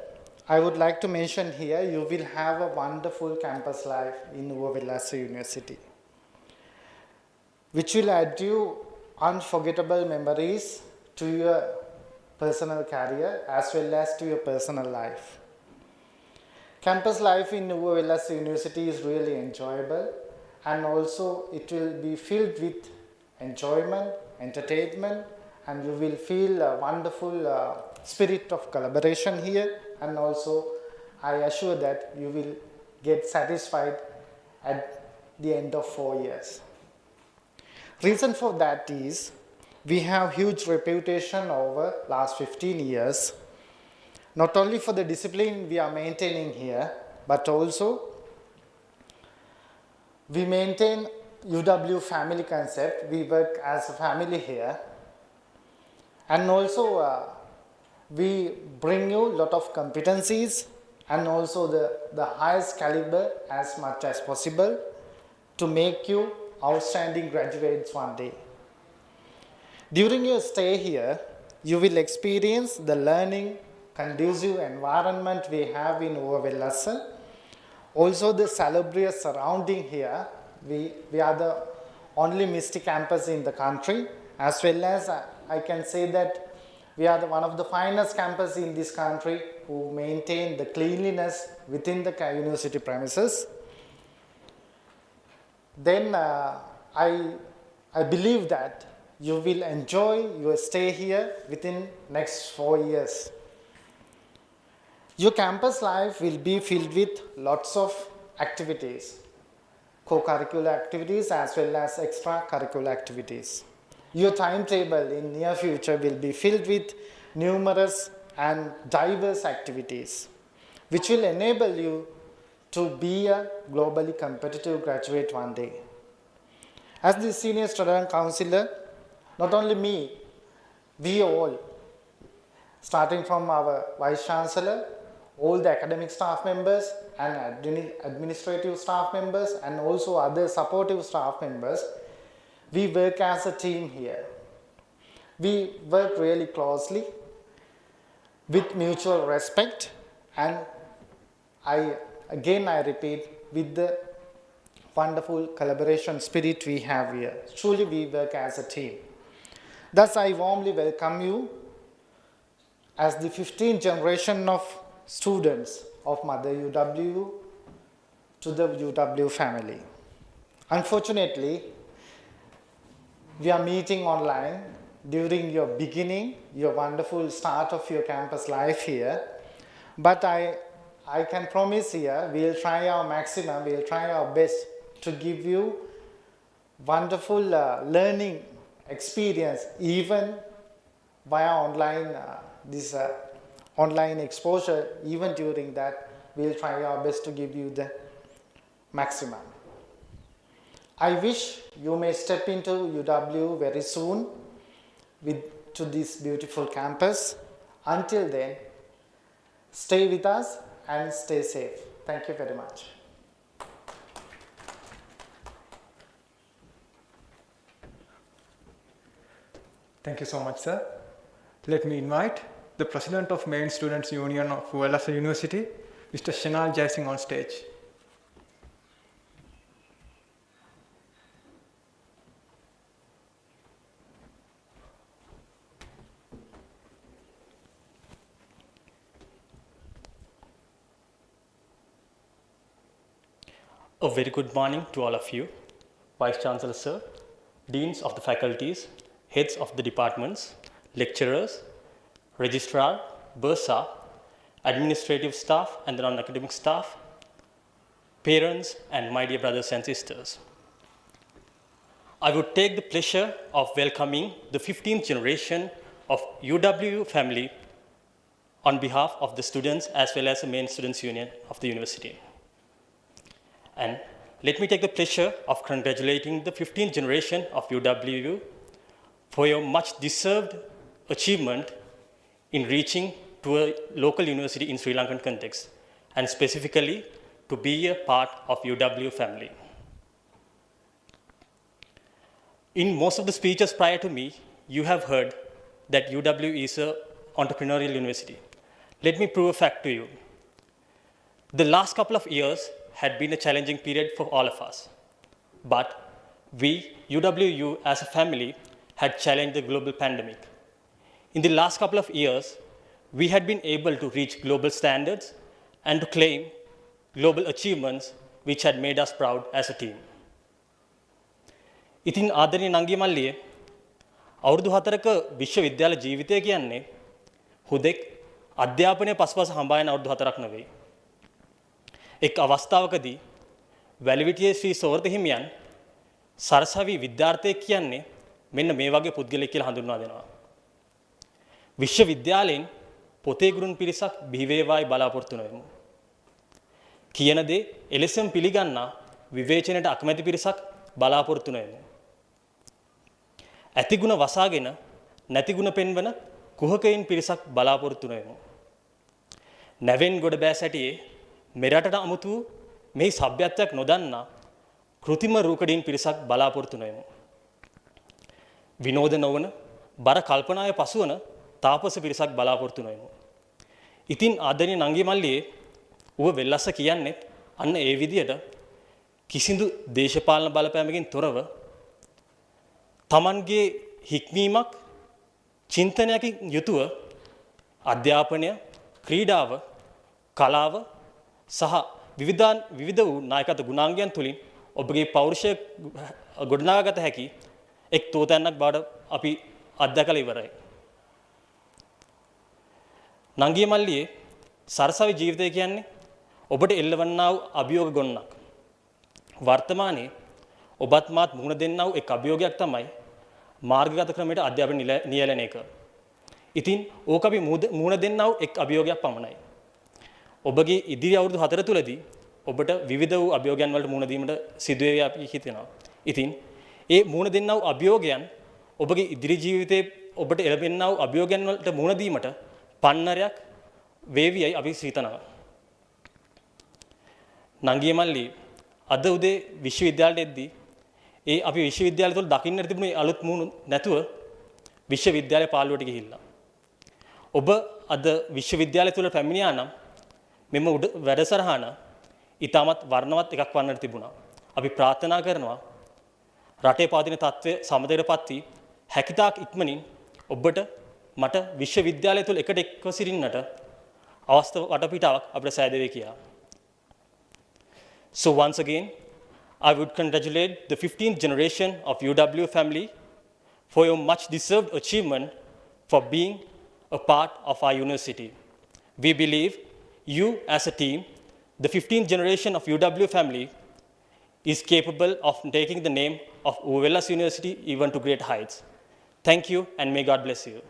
I would like to mention here, you will have a wonderful campus life in Uva Wellassa University, which will add you unforgettable memories to your personal career as well as to your personal life. Campus life in Uva Wellassa University is really enjoyable, and also it will be filled with enjoyment, entertainment, and you will feel a wonderful spirit of collaboration here, and also I assure that you will get satisfied at the end of 4 years. Reason for that is we have huge reputation over last 15 years, not only for the discipline we are maintaining here, but also we maintain UW family concept. We work as a family here, and also we bring you a lot of competencies and also the highest caliber as much as possible to make you outstanding graduates one day. During your stay here, you will experience the learning conducive environment we have in Uva Wellassa. Also the salubrious surrounding here. We are the only MISTI campus in the country as well as I can say that we are one of the finest campuses in this country who maintain the cleanliness within the university premises. Then I believe that you will enjoy your stay here within next 4 years. Your campus life will be filled with lots of activities, co-curricular activities as well as extracurricular activities. Your timetable in near future will be filled with numerous and diverse activities, which will enable you to be a globally competitive graduate one day. As the senior student councillor, not only me, we all, starting from our Vice Chancellor, all the academic staff members and administrative staff members and also other supportive staff members, we work as a team here. We work really closely with mutual respect and I repeat, with the wonderful collaboration spirit we have here. Truly we work as a team. Thus I warmly welcome you as the 15th generation of students of Mother UW to the UW family. Unfortunately, we are meeting online during your beginning, your wonderful start of your campus life here. But I can promise here, we'll try our maximum, we'll try our best to give you wonderful learning experience even via online, online exposure. Even during that, we'll try our best to give you the maximum. I wish you may step into UW very soon to this beautiful campus. Until then, stay with us and stay safe. Thank you very much. Thank you so much, sir. Let me invite the President of Main Students Union of Uvalasa University, Mr. Shanal Jaising, on stage. A very good morning to all of you, Vice Chancellor Sir, Deans of the faculties, Heads of the departments, lecturers, Registrar, Bursa, administrative staff and the non-academic staff, parents and my dear brothers and sisters. I would take the pleasure of welcoming the 15th generation of UW family on behalf of the students as well as the Main Students Union of the university. And let me take the pleasure of congratulating the 15th generation of UW for your much deserved achievement in reaching to a local university in Sri Lankan context, and specifically to be a part of UW family. In most of the speeches prior to me, you have heard that UW is an entrepreneurial university. Let me prove a fact to you. The last couple of years had been a challenging period for all of us. But we, UWU as a family, had challenged the global pandemic. In the last couple of years, we had been able to reach global standards and to claim global achievements which had made us proud as a team. ඉතින් ආදරණීය නංගි මල්ලියේ අවුරුදු 4ක විශ්වවිද්‍යාල ජීවිතය කියන්නේ හුදෙක් අධ්‍යාපනයේ පසුපස හඹායන අවුරුදු 4ක් නෙවෙයි. එක් අවස්ථාවකදී වැලිවිටියේ ශ්‍රී සෝර්ත හිමියන් සරසවි විද්‍යාර්ථයෙක් කියන්නේ මෙන්න මේ වගේ පුද්ගලයෙක් කියලා හඳුන්වා දෙනවා. විශ්වවිද්‍යාලයෙන් පොතේ ගුරුන් පිරිසක් බිහි වේවායි බලාපොරොත්තු වෙමු. කියන දේ එලෙසම පිළිගන්නා විවේචනයට අකමැති පිරිසක් බලාපොරොත්තු වෙමු. ඇති ගුණ වසාගෙන නැති ගුණ පෙන්වන කුහකයින් පිරිසක් බලාපොරොත්තු වෙමු. නැවෙන් ගොඩ බෑ සැටියේ මෙරටට අමුතු මේ සભ્યත්වයක් නොදන්නා කෘතිම රූකඩින් පිරිසක් බලාපොරොත්තු වෙමු. විනෝද නොවන බර කල්පනාවේ පසුවන තාපස පිරිසක් බලාපොරොත්තු වෙමු. ඉතින් ආදරණීය නංගි මල්ලියේ ඌව වෙල්ලස්ස කියන්නේ අන්න ඒ විදියට කිසිදු දේශපාලන බලපෑමකින් තොරව තමන්ගේ හික්මීමක් චින්තනයකින් යුතුව අධ්‍යාපනය, ක්‍රීඩාව, කලාව සහ විවිධ වූ නායකත්ව ගුණාංගයන් තුළින් ඔබගේ පෞරුෂය ගොඩනගාගත හැකි එක් තෝතැන්නක් බවට අපි අත්දැකලා ඉවරයි. නංගිය මල්ලියේ සරසවි ජීවිතය කියන්නේ ඔබට එල්ලවන්නා වූ අභියෝග ගොන්නක්. වර්තමානයේ ඔබත් මාත් මුහුණ දෙන්නා වූ එක් අභියෝගයක් තමයි මාර්ගගත ක්‍රමයට අධ්‍යාපන නියැලන එක. ඉතින් ඕක අපි මුහුණ දෙන්නා වූ එක් අභියෝගයක් පමණයි. ඔබගේ ඉදිරි අවුරුදු 4 තුලදී ඔබට විවිධ වූ අභියෝගයන් වලට මුහුණ දීමට සිදු වේවි අපි හිතනවා. ඉතින් ඒ මුහුණ දෙන්නා වූ අභියෝගයන් ඔබගේ ඉදිරි ජීවිතයේ ඔබට එළඹෙන්නා වූ අභියෝගයන් වලට මුහුණ දීමට පන්නරයක් වේවියයි අපි හිතනවා. නංගිය මල්ලි අද උදේ විශ්වවිද්‍යාලයට එද්දී අපි විශ්වවිද්‍යාලය තුළ දකින්නට තිබුණේ අලුත් මුහුණු නැතුව විශ්වවිද්‍යාලය පාළුවට ගිහිල්ලා. ඔබ අද විශ්වවිද්‍යාලය තුළ පැමිණියා නම් මෙම වැඩසටහන ඉතාමත් වර්ණවත් එකක් වන්නට තිබුණා. අපි ප්‍රාර්ථනා කරනවා රටේ පවතින තත්ත්වය සමතයටපත් වී හැකිතාක් ඉක්මනින් ඔබට මට විශ්වවිද්‍යාලය තුළ එකට එක්ව සිටින්නට අවස්ථාව වටපිටාවක් අපිට සෑදෙවේ කියලා. So once again, I would congratulate the 15th generation of UW family for your much deserved achievement for being a part of our university. We believe you as a team, the 15th generation of UW family, is capable of taking the name of Uvellas University even to great heights. Thank you and may God bless you.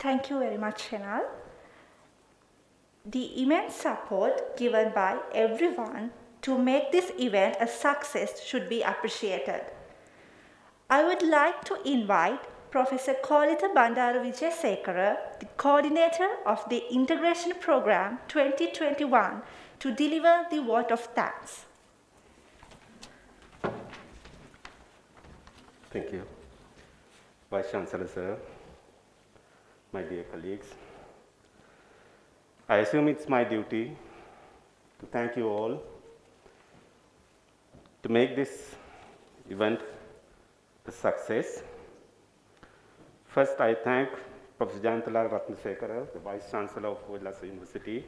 Thank you very much, Shenal. The immense support given by everyone to make this event a success should be appreciated. I would like to invite Professor Kolita Bandaru Vijayasekara, the coordinator of the Integration Program 2021, to deliver the vote of thanks. Thank you. Vice Chancellor, sir, my dear colleagues, I assume it's my duty to thank you all to make this event a success. First, I thank Professor Jayantala Ratnasekara, the Vice Chancellor of Uvellas University,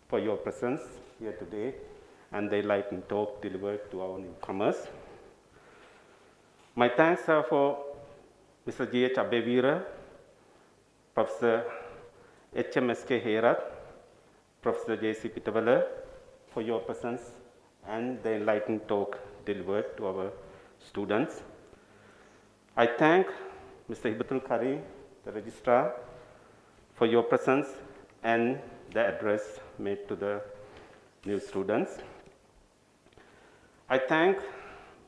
for your presence here today and the enlightening talk delivered to our newcomers. My thanks are for Mr. G.H. Abevira, Professor H.M.S.K. Herath, Professor J.C. Pitawala, for your presence and the enlightening talk delivered to our students. I thank Mr. Hibatul Karim, the registrar, for your presence and the address made to the new students. I thank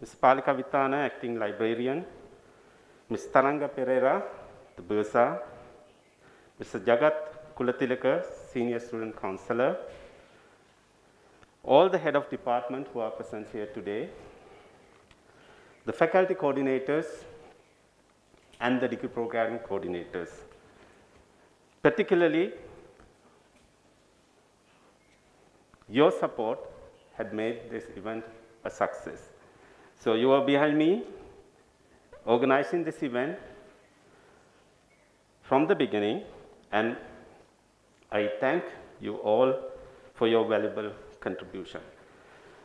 Ms. Palika Vitana, acting librarian, Ms. Taranga Pereira, the Bursa, Mr. Jagat Kulatilaka, senior student counselor, all the head of department who are present here today, the faculty coordinators, and the degree programming coordinators. Particularly, your support had made this event a success. So you are behind me organizing this event from the beginning, and I thank you all for your valuable contribution.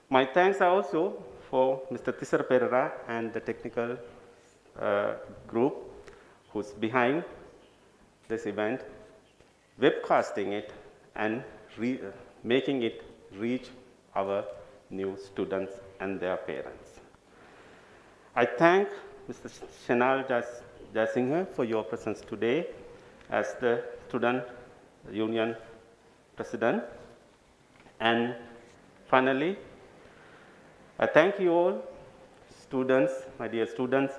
My thanks are also for Mr. Tisar Pereira and the technical group who's behind this event, webcasting it and making it reach our new students and their parents. I thank Mr. Shenal Jaisinghe for your presence today as the Student Union President. And finally, I thank you all, students, my dear students,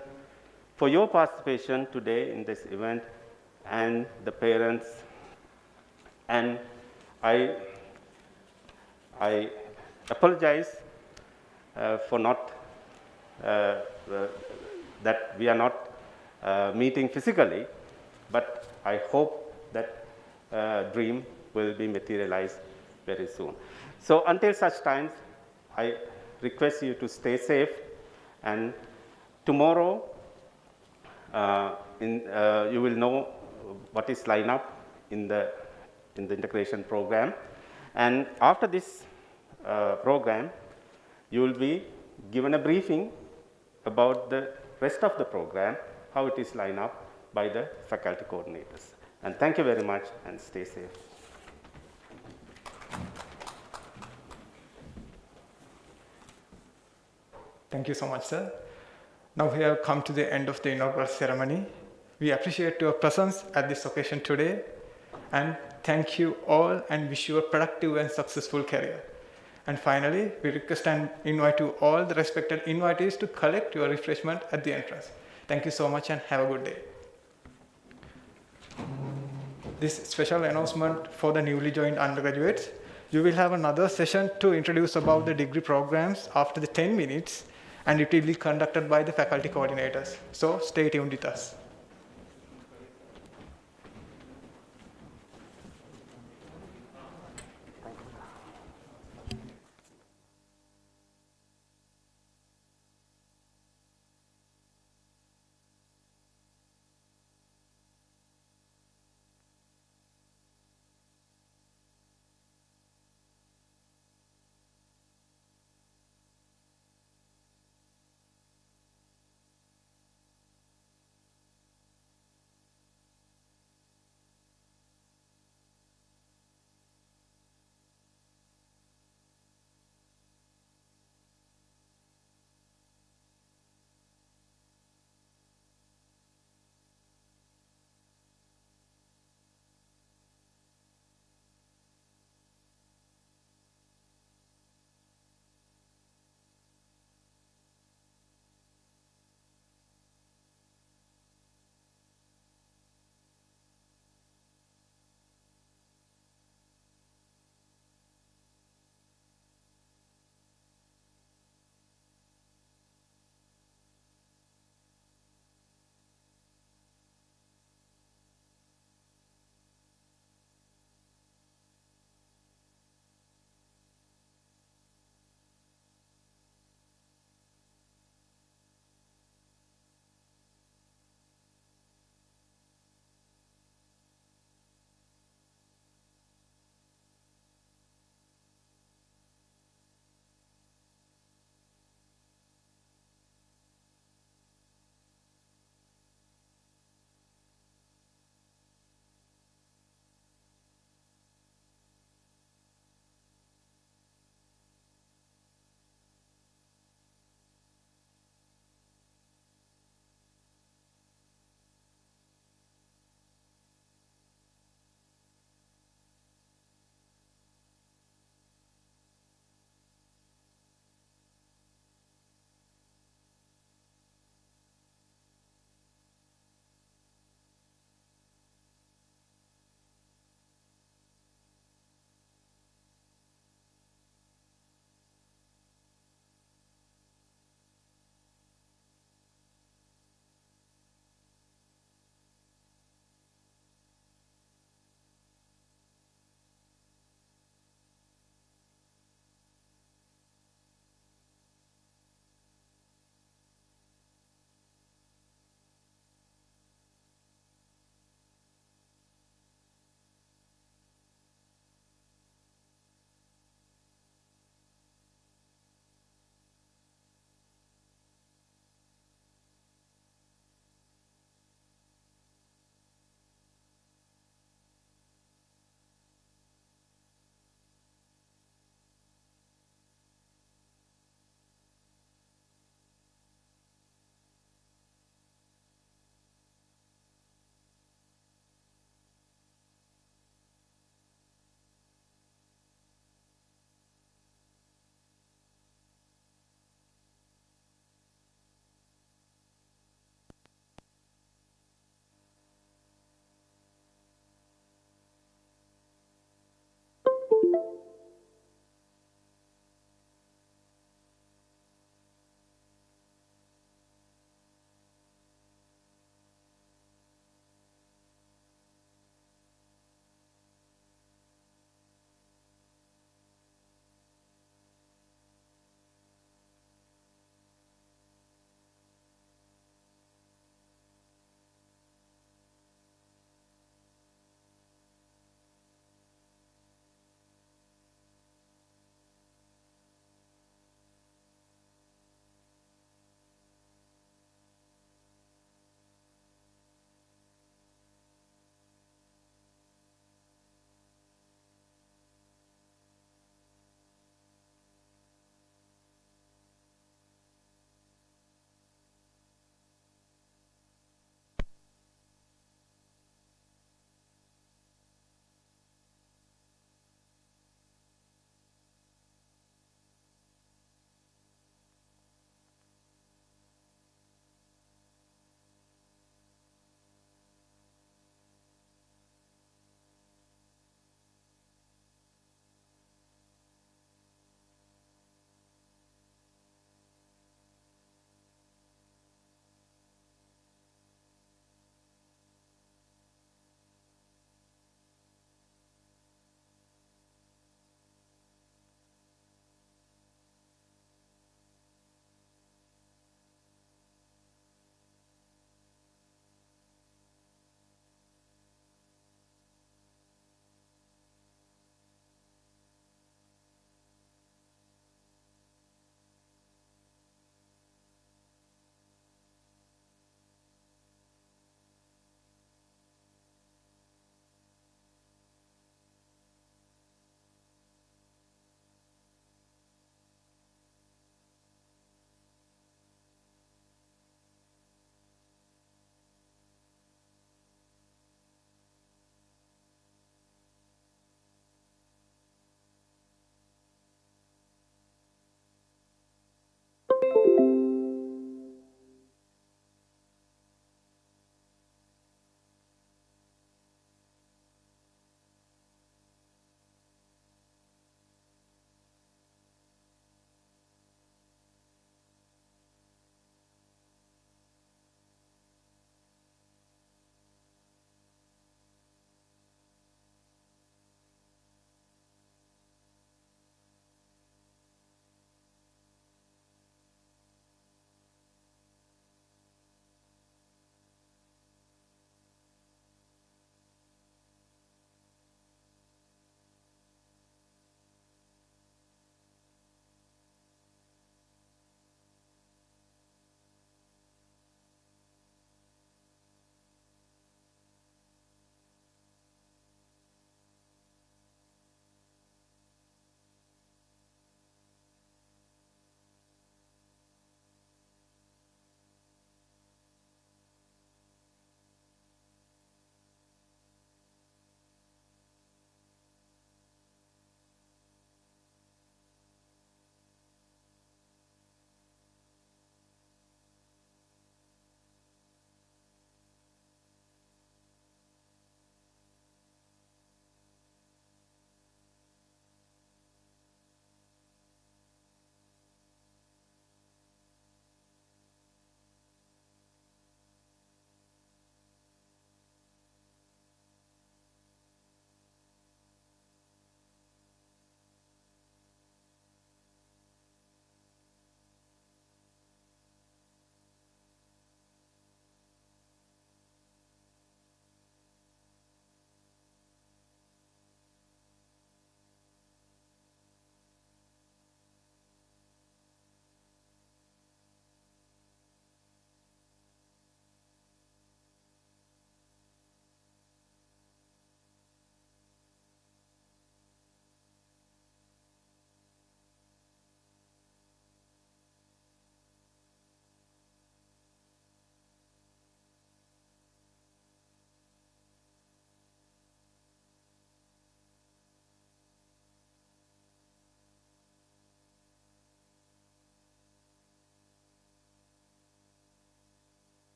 for your participation today in this event and the parents. And I apologize for not that we are not meeting physically, but I hope that dream will be materialized very soon. So until such times, I request you to stay safe, and tomorrow you will know what is lined up in the integration program. And after this program, you will be given a briefing about the rest of the program, how it is lined up by the faculty coordinators. And thank you very much, and stay safe. Thank you so much, sir. Now we have come to the end of the inaugural ceremony. We appreciate your presence at this occasion today, and thank you all and wish you a productive and successful career. And finally, we request and invite you all the respected invitees to collect your refreshment at the entrance. Thank you so much and have a good day. This special announcement for the newly joined undergraduates. You will have another session to introduce about the degree programs after the 10 minutes, and it will be conducted by the faculty coordinators. So stay tuned with us.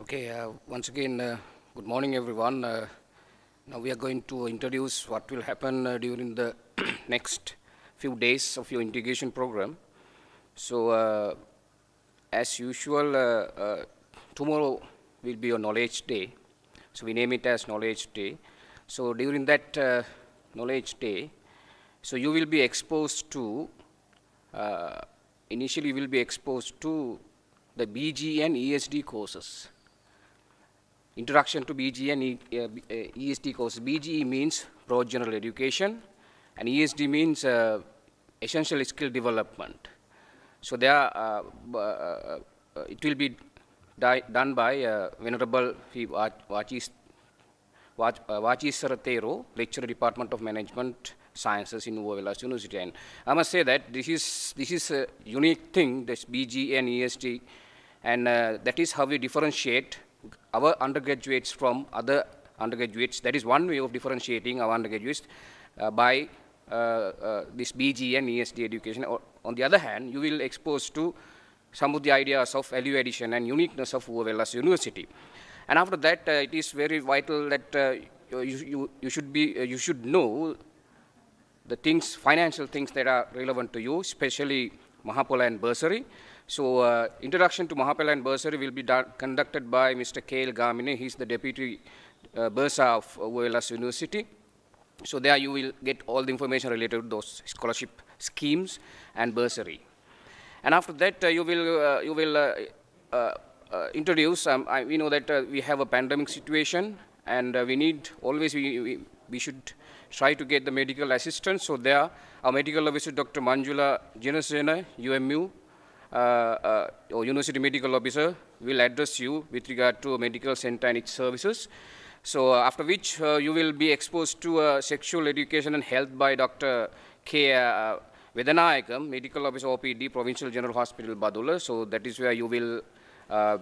Okay, once again, good morning, everyone. Now we are going to introduce what will happen during the next few days of your integration program. So, as usual, tomorrow will be your knowledge day. So we name it as knowledge day. So during that knowledge day, so you will be exposed to, initially you will be exposed to the BG and ESD courses. Introduction to BG and ESD courses. BGE means broad general education, and ESD means essential skill development. So there, it will be done by Venerable Vachisara Thero, Lecturer, Department of Management Sciences in Uva University. And I must say that this is a unique thing, this BG and ESD, and that is how we differentiate our undergraduates from other undergraduates. That is one way of differentiating our undergraduates by this BG and ESD education. On the other hand, you will expose to some of the ideas of value addition and uniqueness of Uva University. And after that, it is very vital that you should know the things, financial things that are relevant to you, especially Mahapala and bursary. So, introduction to Mahapala and bursary will be conducted by Mr. K.L. Gamine. He is the Deputy Bursar of Uva University. So there you will get all the information related to those scholarship schemes and bursary. And after that, you will introduce. We know that we have a pandemic situation, and we need always we should try to get the medical assistance. So there, our medical officer, Dr. Manjula Jinasena, UMU, or University Medical Officer, will address you with regard to a medical center and its services. So after which you will be exposed to sexual education and health by Dr. K. Vedanayakam, Medical Officer OPD, Provincial General Hospital, Badulla. So that is where you will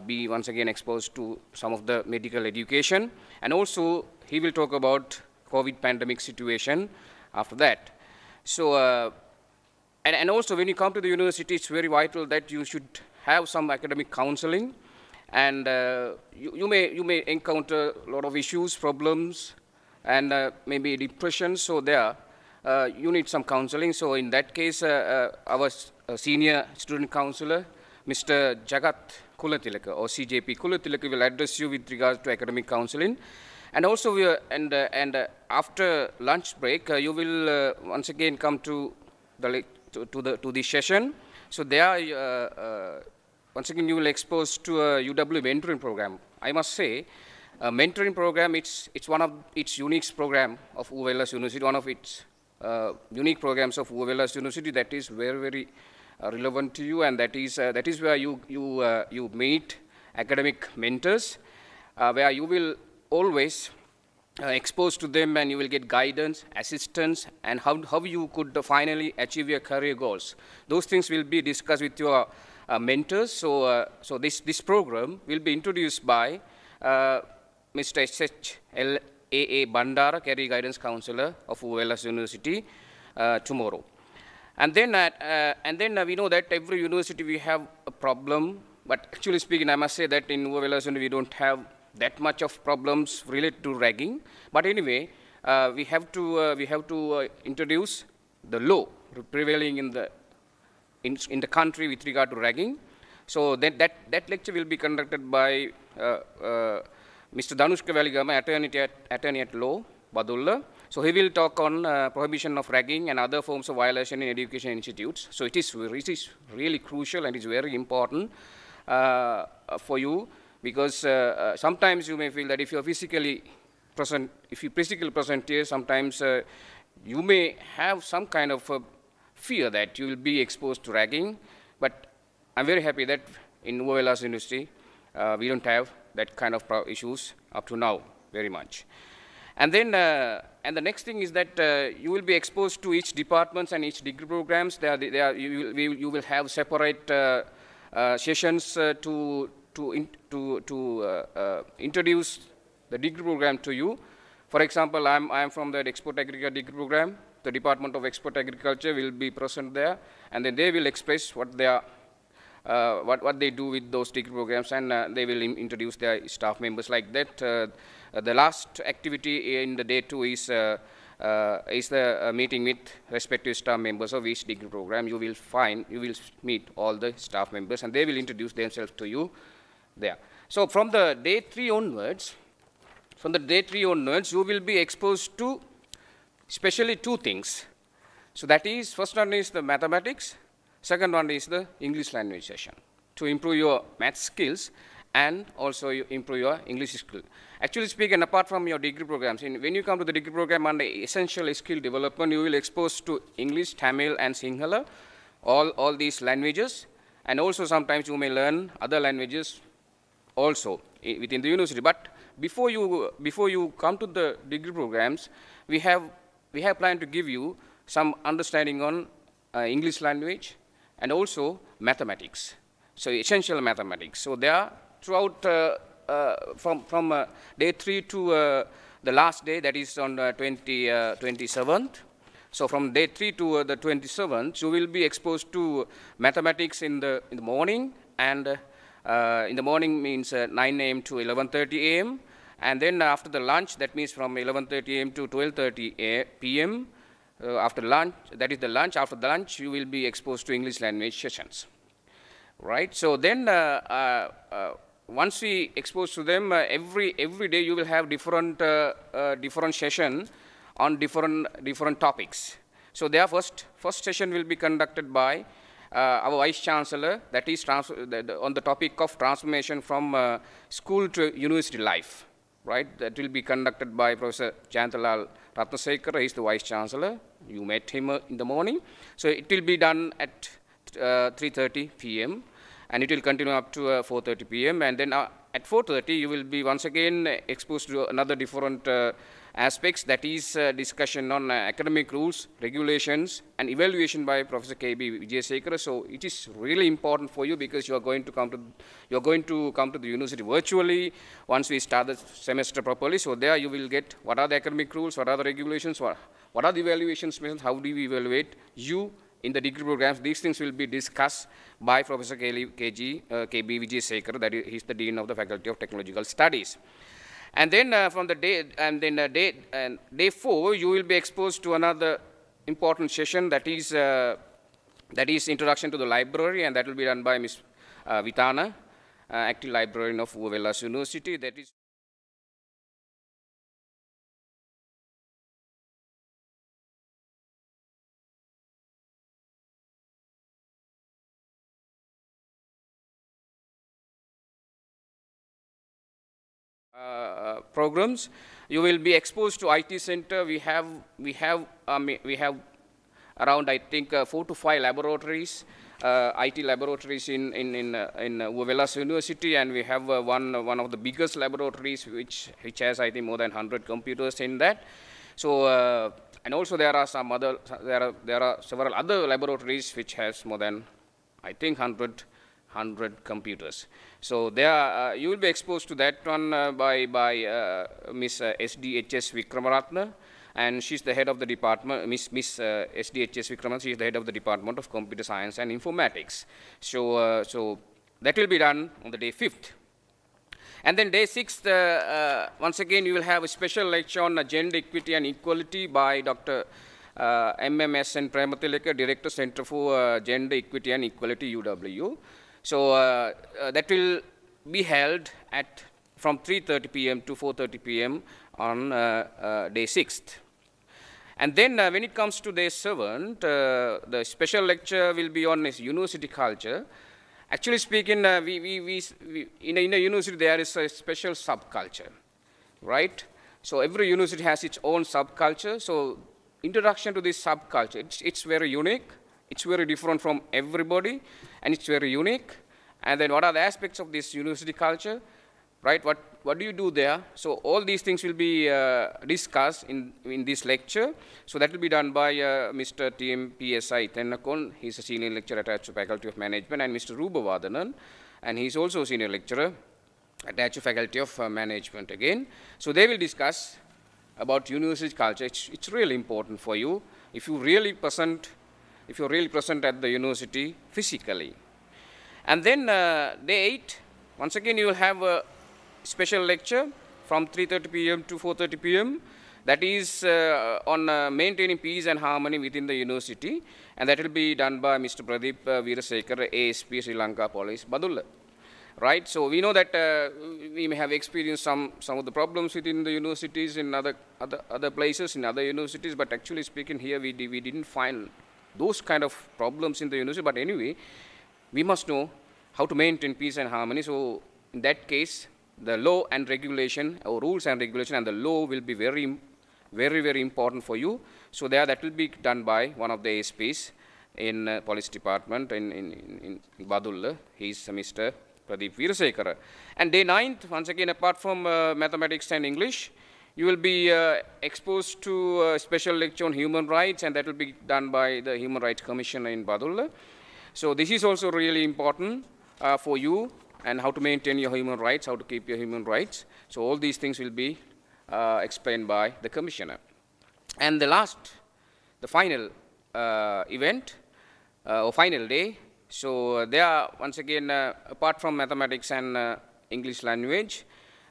be once again exposed to some of the medical education. And also he will talk about COVID pandemic situation after that. So, and also when you come to the university, it's very vital that you should have some academic counseling. And you may encounter a lot of issues, problems, and maybe depression. So there, you need some counseling. So in that case, our senior student counselor, Mr. Jagat Kulatilaka, or CJP Kulatilaka, will address you with regards to academic counseling. And also, after lunch break, you will once again come to the session. So there. Once again, you will expose to a UW mentoring program. I must say, mentoring program, it's one of its unique program of Uva University, one of its unique programs of Uva University that is very, very relevant to you, and that is where you meet academic mentors, where you will always expose to them, and you will get guidance, assistance, and how you could finally achieve your career goals. Those things will be discussed with your mentors. So this program will be introduced by Mr. S.H.L.A.A. Bandara, Career Guidance Counselor of Uva University, tomorrow. And then we know that every university we have a problem, but actually speaking, I must say that in Uva University we don't have that much of problems related to ragging. But anyway, we have to introduce the law prevailing in the country with regard to ragging. So that lecture will be conducted by Mr. Danushka Valigama, attorney at law, Badulla. So he will talk on prohibition of ragging and other forms of violation in education institutes. So it is really crucial and is very important for you, because sometimes you may feel that if you are physically present here, sometimes you may have some kind of fear that you will be exposed to ragging. But I'm very happy that in Uva University we don't have that kind of issues up to now very much. And then and the next thing is that you will be exposed to each departments and each degree programs. You will have separate sessions to introduce the degree program to you. For example, I am from the Export Agriculture degree program. The Department of Export Agriculture will be present there, and then they will express what their what they do with those degree programs, and they will introduce their staff members like that. The last activity in the day 2 is the meeting with respective staff members of each degree program. You will meet all the staff members, and they will introduce themselves to you there. So from the day 3 onwards, you will be exposed to especially 2 things. So that is, first one is the mathematics, second one is the English language session, to improve your math skills and also you improve your English skill. Actually speaking, apart from your degree programs, when you come to the degree program under essential skill development, you will expose to English, Tamil and Sinhala, all these languages, and also sometimes you may learn other languages also within the university. But before you come to the degree programs, we have planned to give you some understanding on English language and also mathematics, so essential mathematics. So there are throughout from day 3 to the last day, that is on 27th. So from day 3 to the 27th, you will be exposed to mathematics in the morning, and in the morning means 9 a.m. to 11:30 a.m. And then after the lunch, that means from 11:30 a.m. to 12:30 p.m. After lunch, that is the lunch. After the lunch, you will be exposed to English language sessions, right? So then, once we expose to them, every day you will have different session on different topics. So their first session will be conducted by our Vice Chancellor, that is on the topic of transformation from school to university life, right? That will be conducted by Professor Jayanthalal Ratnasekara. He is the Vice Chancellor. You met him in the morning. So it will be done at 3:30 p.m. and it will continue up to 4:30 p.m. And then at 4:30, you will be once again exposed to another different aspects, that is discussion on academic rules, regulations, and evaluation by Professor K.B. Vijayasekara. So it is really important for you, because you are going to come to the university virtually once we start the semester properly. So there you will get what are the academic rules, what are the regulations, what are the evaluations methods, how do we evaluate you in the degree programs. These things will be discussed by Professor K.B. Vijayasekara, that is, he is the Dean of the Faculty of Technological Studies. And then from the day 4, you will be exposed to another important session, that is introduction to the library, and that will be done by Ms. Vitana, active librarian of Uva University. That is programs. You will be exposed to IT center. We have around, I think, 4 to 5 laboratories, IT laboratories in Uva University, and we have one of the biggest laboratories which has, I think, more than 100 computers in that. So and also there are several other laboratories which has more than, I think, 100 computers. So there you will be exposed to that one by Miss SDHS Vikramaratna, and she's the head of the department. Miss SDHS Vikramaratna, she is the head of the Department of Computer Science and Informatics. So that will be done on the day 5th. And then day 6th, once again you will have a special lecture on gender equity and equality by Dr. MMSN Prematilaka, Director, Center for Gender Equity and Equality, UW. So that will be held from 3:30 p.m. to 4:30 p.m. on day 6th. And then when it comes to day 7th, the special lecture will be on university culture. Actually speaking, in a university there is a special subculture, right? So every university has its own subculture. So introduction to this subculture, it's very unique. It's very different from everybody, and it's very unique. And then what are the aspects of this university culture, right? What do you do there? So all these things will be discussed in this lecture. So that will be done by Mr. T.M. P.S.I. Tennakon. He's a senior lecturer attached to Faculty of Management, and Mr. Rubavadanan, and he's also a senior lecturer attached to Faculty of Management again. So they will discuss about university culture. It's really important for you if you're really present at the university physically. And then day 8, once again you will have a special lecture from 3:30 p.m. to 4:30 p.m. That is on maintaining peace and harmony within the university, and that will be done by Mr. Pradeep Veerasekara, ASP, Sri Lanka Police, Badulla. Right, so we know that we may have experienced some of the problems within the universities in other places, in other universities, but actually speaking here, we didn't find those kind of problems in the university. But anyway, we must know how to maintain peace and harmony. So in that case, the law and regulation, or rules and regulation, and the law will be very, very important for you. So that will be done by one of the ASPs in police department in Badulla. He is Mr. Pradeep Veerasekara. And day 9th, once again, apart from mathematics and English, you will be exposed to a special lecture on human rights, and that will be done by the Human Rights Commission in Badulla. So this is also really important for you, and how to maintain your human rights, how to keep your human rights. So all these things will be explained by the commissioner. And the final event, or final day, so there are, once again, apart from mathematics and English language,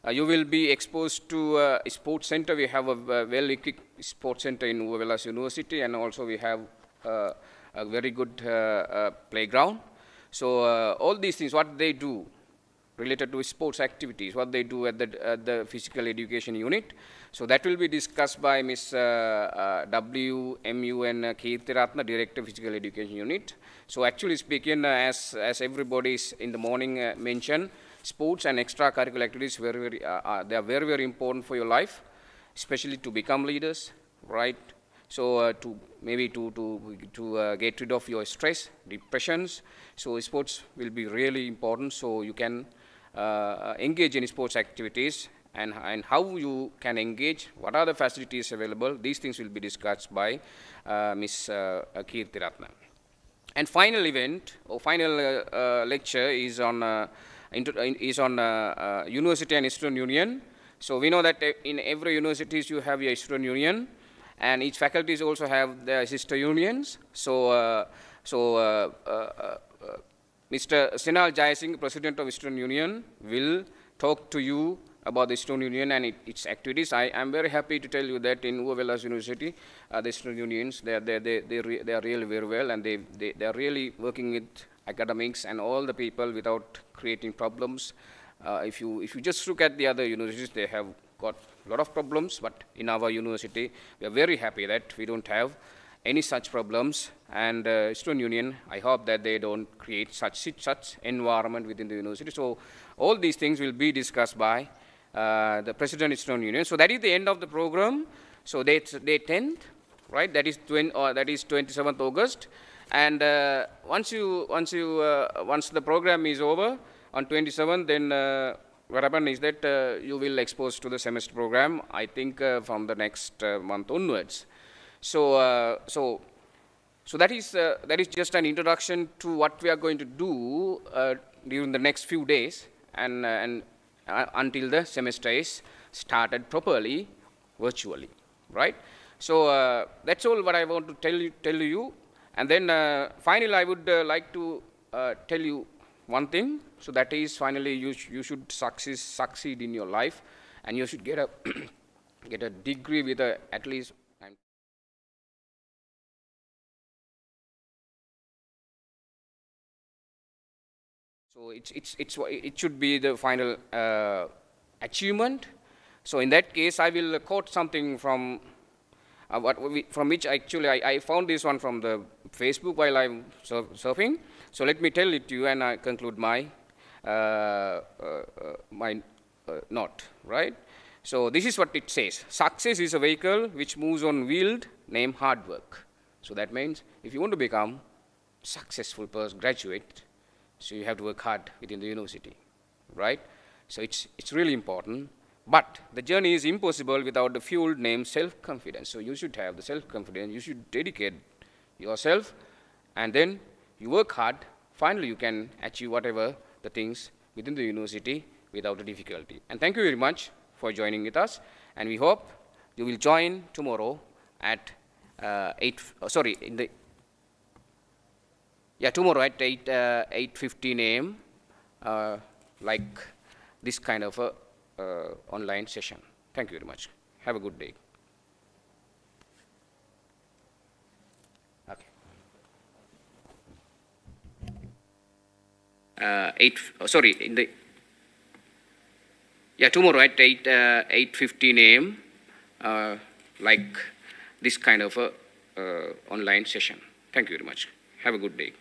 you will be exposed to a sports center. We have a well-equipped sports center in Uvavelas University, and also we have a very good playground. So all these things, what they do related to sports activities, what they do at the physical education unit. So that will be discussed by Ms. W. M.U. and Kirthiratna, Director of Physical Education Unit. So actually speaking, as everybody is in the morning mentioned, sports and extracurricular activities they are very, very important for your life, especially to become leaders, right? So to get rid of your stress, depressions. So sports will be really important. So you can engage in sports activities, and how you can engage, what are the facilities available. These things will be discussed by Ms. Kirthiratna. And final event, or final lecture is on University and Student Union. So we know that in every universities you have your student union, and each faculties also have their sister unions. So, Mr. Sinal Jayasingh, President of Student Union, will talk to you about the Student Union and its activities. I am very happy to tell you that in Uvavelas University, the student unions, they are really very well, and they are really working with academics and all the people without creating problems. If you just look at the other universities, they have got a lot of problems, but in our university, we are very happy that we don't have any such problems. And Student Union, I hope that they don't create such environment within the university. So all these things will be discussed by the President of Student Union. So that is the end of the program. So day 10th, right? That is 27th August. And once the program is over on 27th, then what happens is that you will expose to the semester program, I think from the next month onwards. So that is just an introduction to what we are going to do during the next few days, and until the semester is started properly, virtually, right? So that's all what I want to tell you. And then finally, I would like to tell you one thing. So that is, finally, you should succeed in your life, and you should get a degree with at least. So it should be the final achievement. So in that case, I will quote something from which actually I found this one from the Facebook while I'm surfing. So let me tell it to you, and I conclude my note, right? So this is what it says: success is a vehicle which moves on wheeled, named hard work. So that means if you want to become successful graduate, so you have to work hard within the university, right? So it's really important. But the journey is impossible without the fuel named self-confidence. So you should have the self-confidence, you should dedicate yourself, and then you work hard. Finally, you can achieve whatever the things within the university without a difficulty. And thank you very much for joining with us. And we hope you will join tomorrow at Yeah, tomorrow at 8:15 a.m. Like this kind of a online session. Thank you very much. Have a good day. Okay. Tomorrow at 8:15 a.m. Like this kind of a online session. Thank you very much. Have a good day.